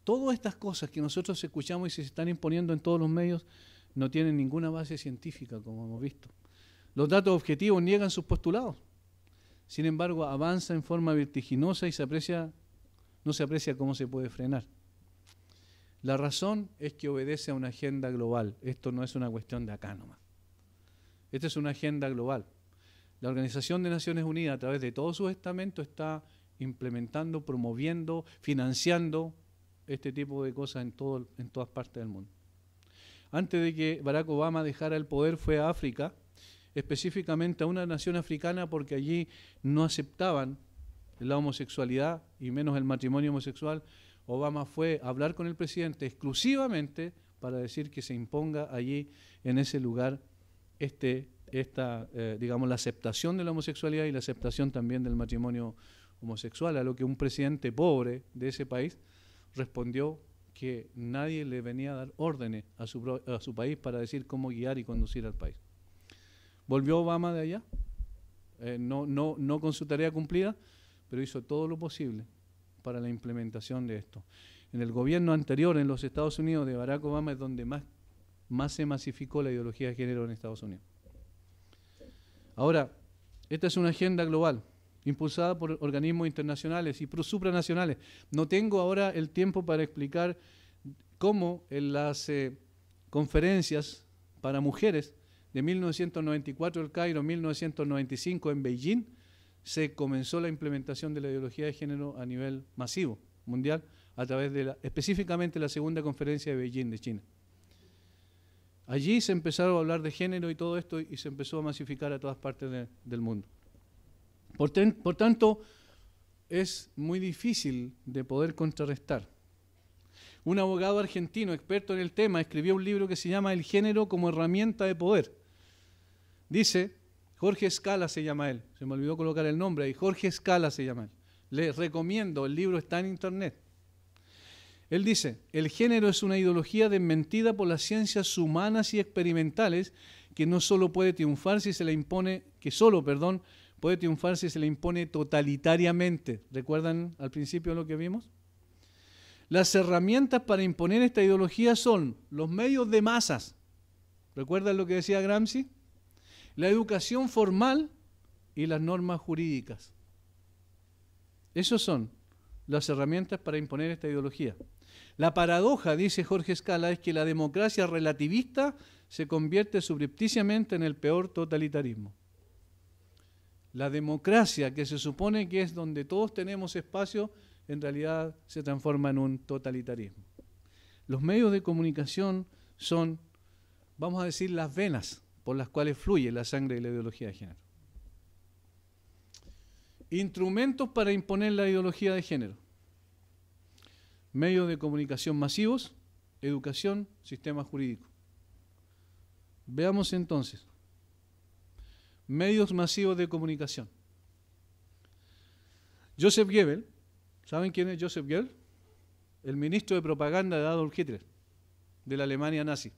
todas estas cosas que nosotros escuchamos y se están imponiendo en todos los medios no tienen ninguna base científica, como hemos visto. Los datos objetivos niegan sus postulados. Sin embargo, avanza en forma vertiginosa y no se aprecia cómo se puede frenar. La razón es que obedece a una agenda global. Esto no es una cuestión de acá nomás. Esta es una agenda global. La Organización de Naciones Unidas, a través de todos sus estamentos, está implementando, promoviendo, financiando este tipo de cosas en todas partes del mundo. Antes de que Barack Obama dejara el poder, fue a África, específicamente a una nación africana, porque allí no aceptaban la homosexualidad y menos el matrimonio homosexual. Obama fue a hablar con el presidente exclusivamente para decir que se imponga allí, en ese lugar, digamos, la aceptación de la homosexualidad y la aceptación también del matrimonio homosexual, a lo que un presidente pobre de ese país respondió que nadie le venía a dar órdenes a su país para decir cómo guiar y conducir al país. Volvió Obama de allá, no con su tarea cumplida, pero hizo todo lo posible para la implementación de esto. En el gobierno anterior, en los Estados Unidos, de Barack Obama, es donde más se masificó la ideología de género en Estados Unidos. Ahora, esta es una agenda global, impulsada por organismos internacionales y supranacionales. No tengo ahora el tiempo para explicar cómo en las conferencias para mujeres de 1994 en El Cairo, 1995 en Beijing, se comenzó la implementación de la ideología de género a nivel masivo, mundial, a través de específicamente la segunda conferencia de Beijing de China. Allí se empezaron a hablar de género y todo esto y se empezó a masificar a todas partes del mundo. Por tanto, es muy difícil de poder contrarrestar. Un abogado argentino experto en el tema escribió un libro que se llama El género como herramienta de poder. Dice, Jorge Scala se llama él, se me olvidó colocar el nombre ahí, Jorge Scala se llama él. Les recomiendo, el libro está en internet. Él dice, el género es una ideología desmentida por las ciencias humanas y experimentales que solo puede triunfar si se le impone totalitariamente. ¿Recuerdan al principio lo que vimos? Las herramientas para imponer esta ideología son los medios de masas. ¿Recuerdan lo que decía Gramsci? La educación formal y las normas jurídicas. Esos son las herramientas para imponer esta ideología. La paradoja, dice Jorge Escala, es que la democracia relativista se convierte subrepticiamente en el peor totalitarismo. La democracia, que se supone que es donde todos tenemos espacio, en realidad se transforma en un totalitarismo. Los medios de comunicación son, vamos a decir, las venas por las cuales fluye la sangre de la ideología de género. Instrumentos para imponer la ideología de género. Medios de comunicación masivos, educación, sistema jurídico. Veamos entonces. Medios masivos de comunicación. Joseph Goebbels, ¿saben quién es Joseph Goebbels? El ministro de propaganda de Adolf Hitler, de la Alemania nazi.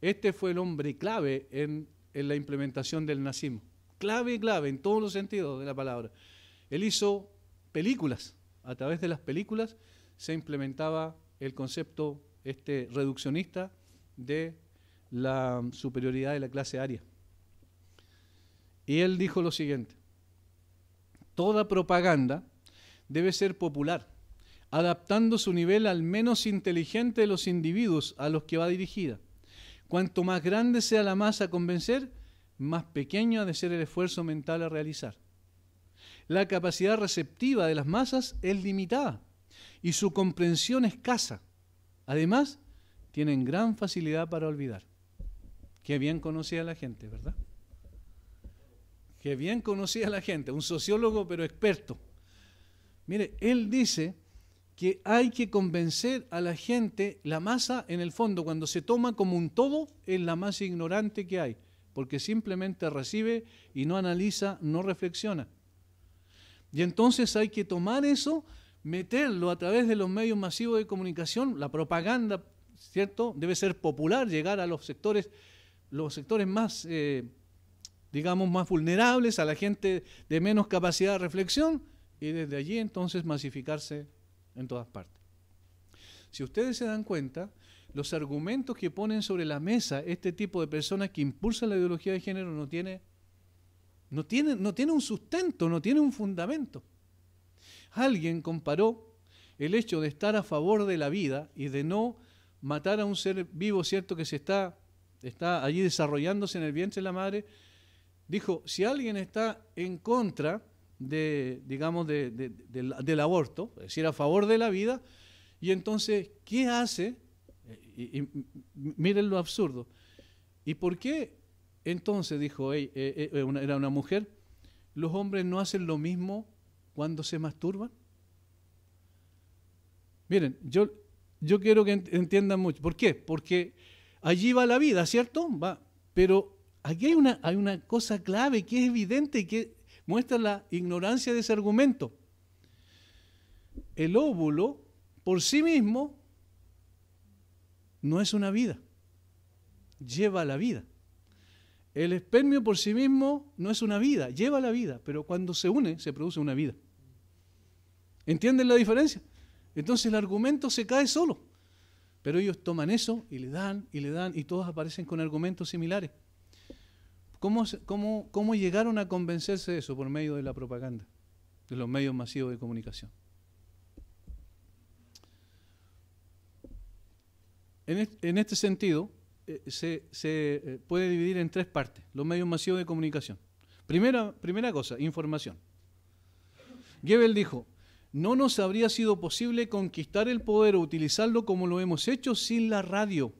Este fue el hombre clave en la implementación del nazismo. Clave en todos los sentidos de la palabra. Él hizo películas. A través de las películas se implementaba el concepto reduccionista de la superioridad de la clase aria. Y él dijo lo siguiente: toda propaganda debe ser popular, adaptando su nivel al menos inteligente de los individuos a los que va dirigida. Cuanto más grande sea la masa a convencer, más pequeño ha de ser el esfuerzo mental a realizar. La capacidad receptiva de las masas es limitada y su comprensión escasa. Además, tienen gran facilidad para olvidar. Qué bien conocía a la gente, ¿verdad? Qué bien conocía a la gente, un sociólogo pero experto. Mire, él dice que hay que convencer a la gente, la masa en el fondo cuando se toma como un todo es la más ignorante que hay, porque simplemente recibe y no analiza, no reflexiona. Y entonces hay que tomar eso, meterlo a través de los medios masivos de comunicación, la propaganda, ¿cierto? Debe ser popular, llegar a los sectores más, digamos, más vulnerables, a la gente de menos capacidad de reflexión, y desde allí entonces masificarse en todas partes. Si ustedes se dan cuenta, los argumentos que ponen sobre la mesa este tipo de personas que impulsan la ideología de género no tiene un sustento, no tiene un fundamento. Alguien comparó el hecho de estar a favor de la vida y de no matar a un ser vivo, ¿cierto?, que se está allí desarrollándose en el vientre de la madre. Dijo, si alguien está en contra del aborto, es decir, a favor de la vida, y entonces, ¿qué hace? Y miren lo absurdo. ¿Y por qué entonces, dijo, era una mujer, los hombres no hacen lo mismo cuando se masturban? Miren, yo quiero que entiendan mucho. ¿Por qué? Porque allí va la vida, ¿cierto? Va, pero aquí hay una cosa clave que es evidente y que muestra la ignorancia de ese argumento. El óvulo, por sí mismo, no es una vida, lleva la vida. El espermio por sí mismo no es una vida, lleva la vida, pero cuando se une se produce una vida. ¿Entienden la diferencia? Entonces el argumento se cae solo, pero ellos toman eso y le dan, y todos aparecen con argumentos similares. ¿Cómo llegaron a convencerse de eso? Por medio de la propaganda, de los medios masivos de comunicación. En este sentido, se puede dividir en tres partes, los medios masivos de comunicación. Primera cosa, información. Goebbels dijo, no nos habría sido posible conquistar el poder o utilizarlo como lo hemos hecho sin la radio.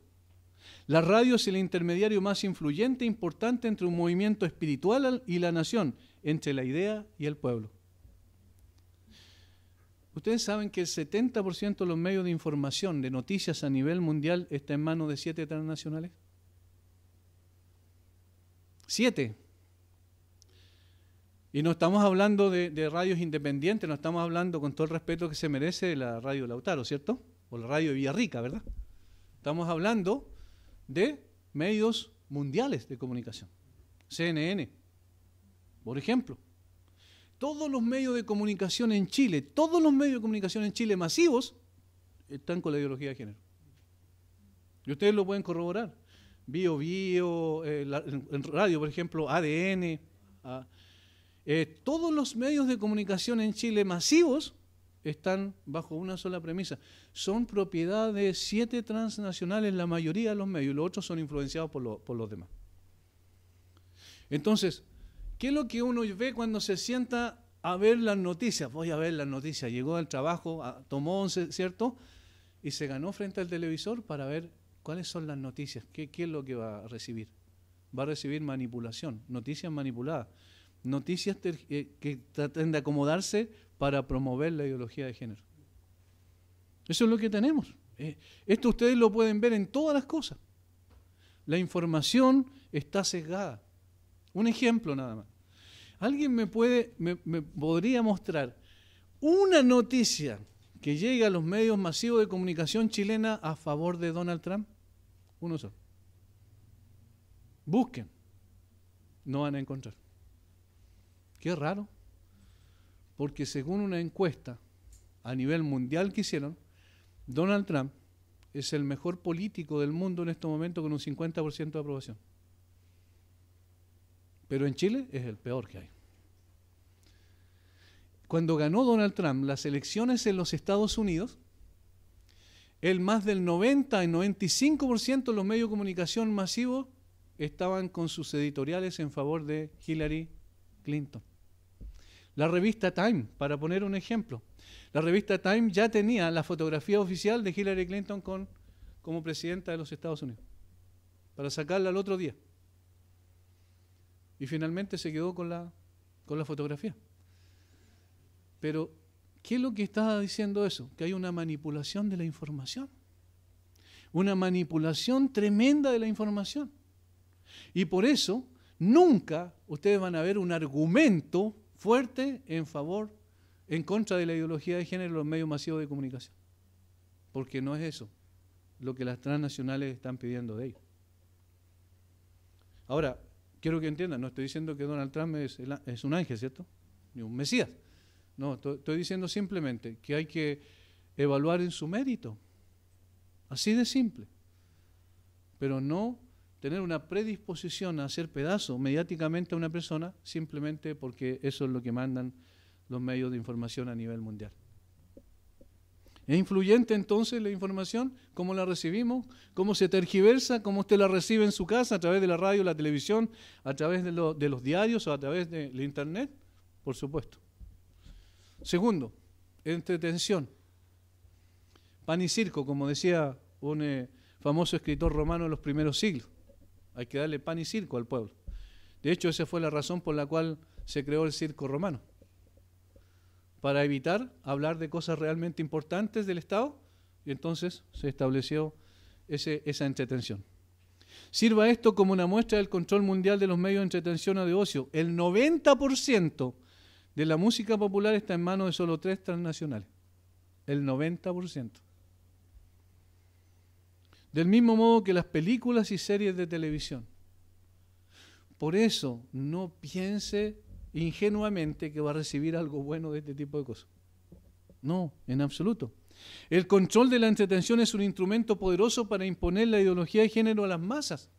La radio es el intermediario más influyente e importante entre un movimiento espiritual y la nación, entre la idea y el pueblo. ¿Ustedes saben que el 70% de los medios de información, de noticias a nivel mundial, está en manos de 7 transnacionales? 7. Y no estamos hablando de radios independientes, no estamos hablando, con todo el respeto que se merece, de la radio Lautaro, ¿cierto? O la radio de Villarrica, ¿verdad? Estamos hablando de medios mundiales de comunicación. CNN, por ejemplo. Todos los medios de comunicación en Chile, masivos, están con la ideología de género. Y ustedes lo pueden corroborar. Bio, en radio, por ejemplo, ADN. Todos los medios de comunicación en Chile masivos están bajo una sola premisa. Son propiedad de 7 transnacionales, la mayoría de los medios, y los otros son influenciados por los demás. Entonces, ¿qué es lo que uno ve cuando se sienta a ver las noticias? Voy a ver las noticias. Llegó al trabajo, tomó once, ¿cierto? Y se ganó frente al televisor para ver cuáles son las noticias, qué es lo que va a recibir. Va a recibir manipulación, noticias manipuladas, noticias que traten de acomodarse para promover la ideología de género. Eso es lo que tenemos. Esto ustedes lo pueden ver en todas las cosas. La información está sesgada. Un ejemplo nada más. ¿Alguien me podría mostrar una noticia que llegue a los medios masivos de comunicación chilena a favor de Donald Trump? Uno solo. Busquen. No van a encontrar. Qué raro. Porque según una encuesta a nivel mundial que hicieron, Donald Trump es el mejor político del mundo en este momento con un 50% de aprobación. Pero en Chile es el peor que hay. Cuando ganó Donald Trump las elecciones en los Estados Unidos, el más del 90 y 95% de los medios de comunicación masivos estaban con sus editoriales en favor de Hillary Clinton. La revista Time, para poner un ejemplo, la revista Time ya tenía la fotografía oficial de Hillary Clinton como presidenta de los Estados Unidos, para sacarla al otro día. Y finalmente se quedó con la fotografía. Pero, ¿qué es lo que está diciendo eso? Que hay una manipulación de la información. Una manipulación tremenda de la información. Y por eso, nunca ustedes van a ver un argumento fuerte en contra de la ideología de género en los medios masivos de comunicación. Porque no es eso lo que las transnacionales están pidiendo de ellos. Ahora, quiero que entiendan, no estoy diciendo que Donald Trump es un ángel, ¿cierto? Ni un mesías. No, estoy diciendo simplemente que hay que evaluar en su mérito. Así de simple. Pero no tener una predisposición a hacer pedazo mediáticamente a una persona simplemente porque eso es lo que mandan los medios de información a nivel mundial. ¿Es influyente entonces la información? ¿Cómo la recibimos? ¿Cómo se tergiversa? ¿Cómo usted la recibe en su casa a través de la radio, la televisión, a través de los diarios o a través de la internet? Por supuesto. Segundo, entretención. Pan y circo, como decía un famoso escritor romano de los primeros siglos. Hay que darle pan y circo al pueblo. De hecho, esa fue la razón por la cual se creó el circo romano. Para evitar hablar de cosas realmente importantes del Estado, y entonces se estableció esa entretención. Sirva esto como una muestra del control mundial de los medios de entretención o de ocio. El 90% de la música popular está en manos de solo 3 transnacionales. El 90%. Del mismo modo que las películas y series de televisión. Por eso no piense ingenuamente que va a recibir algo bueno de este tipo de cosas. No, en absoluto. El control de la entretención es un instrumento poderoso para imponer la ideología de género a las masas.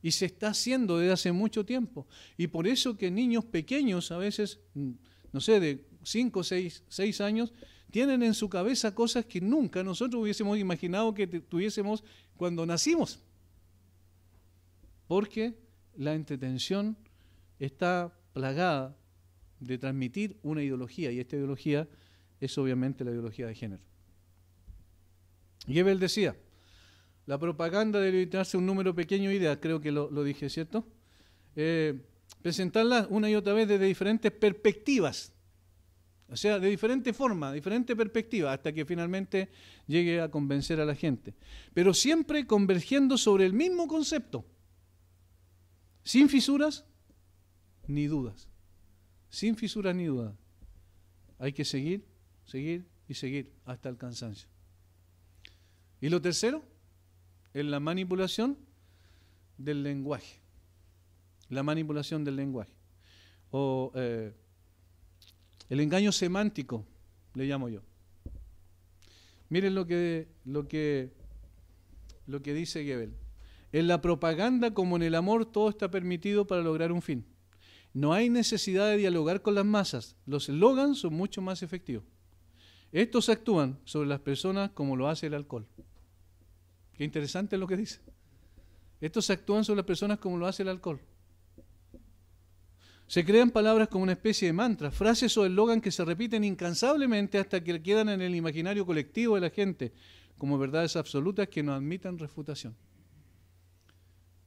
Y se está haciendo desde hace mucho tiempo. Y por eso que niños pequeños, a veces, no sé, de 5 o 6 años, tienen en su cabeza cosas que nunca nosotros hubiésemos imaginado que tuviésemos cuando nacimos. Porque la entretención está plagada de transmitir una ideología, y esta ideología es obviamente la ideología de género. Goebbels decía, la propaganda debe evitarse un número pequeño de ideas, creo que lo dije, ¿cierto? Presentarlas una y otra vez desde diferentes perspectivas, o sea, de diferente forma, diferente perspectiva, hasta que finalmente llegue a convencer a la gente. Pero siempre convergiendo sobre el mismo concepto, sin fisuras ni dudas. Sin fisuras ni dudas. Hay que seguir, seguir y seguir hasta el cansancio. Y lo tercero es la manipulación del lenguaje. La manipulación del lenguaje. O el engaño semántico, le llamo yo. Miren lo que dice Goebbels. En la propaganda como en el amor todo está permitido para lograr un fin. No hay necesidad de dialogar con las masas. Los eslogans son mucho más efectivos. Estos actúan sobre las personas como lo hace el alcohol. Qué interesante lo que dice. Estos actúan sobre las personas como lo hace el alcohol. Se crean palabras como una especie de mantra, frases o eslogan que se repiten incansablemente hasta que quedan en el imaginario colectivo de la gente como verdades absolutas que no admitan refutación.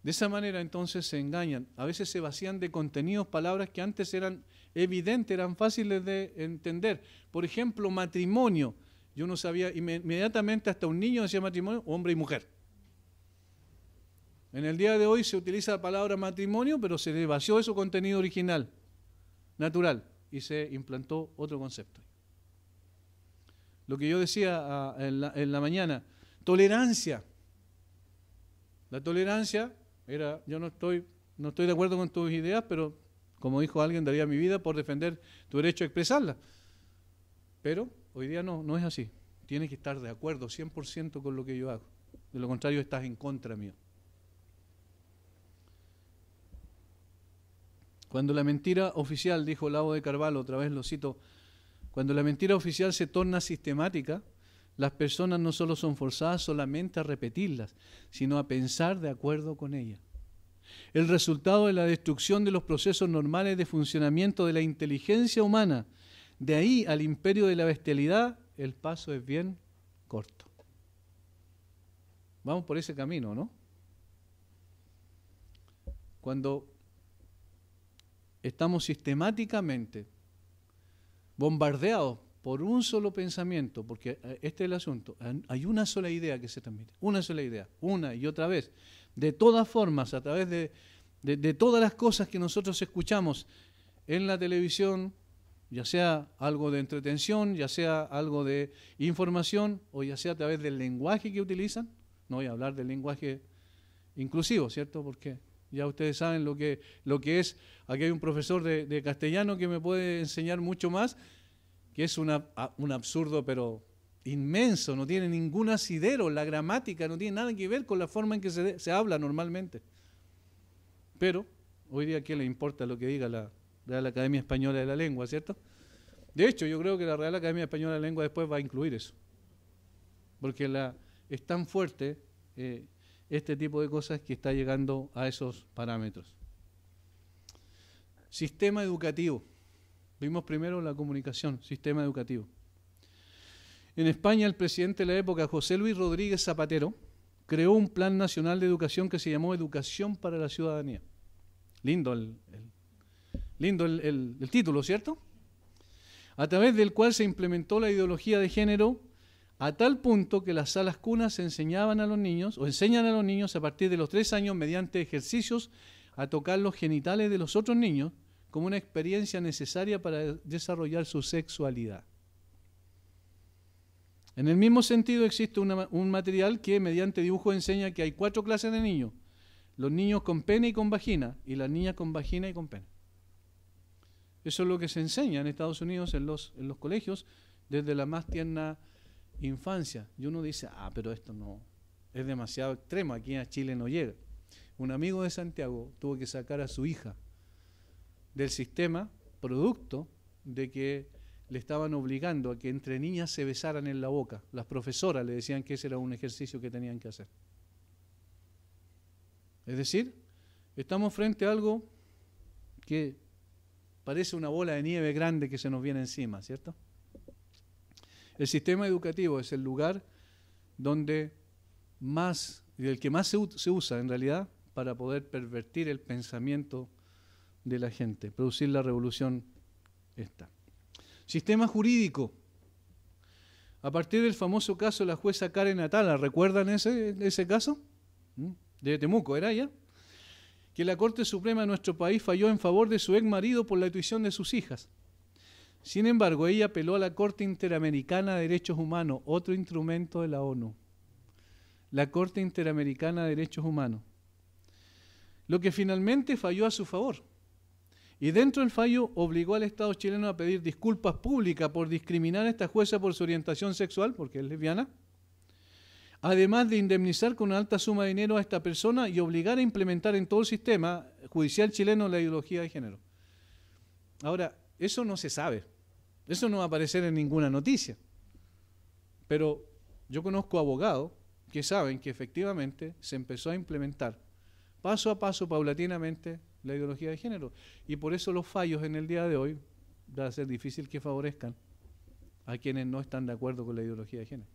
De esa manera entonces se engañan, a veces se vacían de contenidos palabras que antes eran evidentes, eran fáciles de entender. Por ejemplo, matrimonio. Yo no sabía, inmediatamente hasta un niño decía matrimonio, hombre y mujer. En el día de hoy se utiliza la palabra matrimonio, pero se le vació de su contenido original, natural, y se implantó otro concepto. Lo que yo decía en la mañana, tolerancia. La tolerancia era, yo no estoy de acuerdo con tus ideas, pero como dijo alguien, daría mi vida por defender tu derecho a expresarla. Pero hoy día no es así. Tienes que estar de acuerdo 100% con lo que yo hago. De lo contrario, estás en contra mío. Cuando la mentira oficial, dijo Lavo de Carvalho, otra vez lo cito, cuando la mentira oficial se torna sistemática, las personas no solo son forzadas solamente a repetirlas, sino a pensar de acuerdo con ellas. El resultado de la destrucción de los procesos normales de funcionamiento de la inteligencia humana, de ahí al imperio de la bestialidad, el paso es bien corto. Vamos por ese camino, ¿no? Cuando estamos sistemáticamente bombardeados por un solo pensamiento, porque este es el asunto, hay una sola idea que se transmite, una sola idea, una y otra vez, de todas formas, a través de todas las cosas que nosotros escuchamos en la televisión, ya sea algo de entretención, ya sea algo de información, o ya sea a través del lenguaje que utilizan. No voy a hablar del lenguaje inclusivo, ¿cierto? Porque ya ustedes saben lo que es. Aquí hay un profesor de castellano que me puede enseñar mucho más, que es un absurdo pero inmenso, no tiene ningún asidero, la gramática no tiene nada que ver con la forma en que se habla normalmente. Pero hoy día, ¿a quién le importa lo que diga la Real Academia Española de la Lengua, cierto? De hecho, yo creo que la Real Academia Española de la Lengua después va a incluir eso, porque es tan fuerte este tipo de cosas que está llegando a esos parámetros. Sistema educativo. Vimos primero la comunicación, sistema educativo. En España, el presidente de la época, José Luis Rodríguez Zapatero, creó un plan nacional de educación que se llamó Educación para la Ciudadanía. Lindo el título, ¿cierto? A través del cual se implementó la ideología de género a tal punto que las salas cunas enseñan a los niños a partir de los 3 años mediante ejercicios a tocar los genitales de los otros niños como una experiencia necesaria para desarrollar su sexualidad. En el mismo sentido existe un material que mediante dibujo enseña que hay 4 clases de niños: los niños con pene y con vagina, y las niñas con vagina y con pene. Eso es lo que se enseña en Estados Unidos en los colegios desde la más tierna infancia. Y uno dice, pero esto no es demasiado extremo, aquí a Chile no llega. Un amigo de Santiago tuvo que sacar a su hija del sistema producto de que le estaban obligando a que entre niñas se besaran en la boca. Las profesoras le decían que ese era un ejercicio que tenían que hacer. Es decir, estamos frente a algo que parece una bola de nieve grande que se nos viene encima, ¿cierto? El sistema educativo es el lugar donde el que más se usa en realidad para poder pervertir el pensamiento de la gente, producir la revolución esta. Sistema jurídico. A partir del famoso caso de la jueza Karen Atala, ¿recuerdan ese caso? De Temuco, ¿era ella? Que la Corte Suprema de nuestro país falló en favor de su ex marido por la tuición de sus hijas. Sin embargo, ella apeló a la Corte Interamericana de Derechos Humanos, otro instrumento de la ONU. La Corte Interamericana de Derechos Humanos. Lo que finalmente falló a su favor. Y dentro del fallo obligó al Estado chileno a pedir disculpas públicas por discriminar a esta jueza por su orientación sexual, porque es lesbiana, además de indemnizar con una alta suma de dinero a esta persona y obligar a implementar en todo el sistema judicial chileno la ideología de género. Ahora, eso no se sabe, eso no va a aparecer en ninguna noticia, Pero yo conozco abogados que saben que efectivamente se empezó a implementar paso a paso, paulatinamente, la ideología de género. Y por eso los fallos en el día de hoy va a ser difícil que favorezcan a quienes no están de acuerdo con la ideología de género.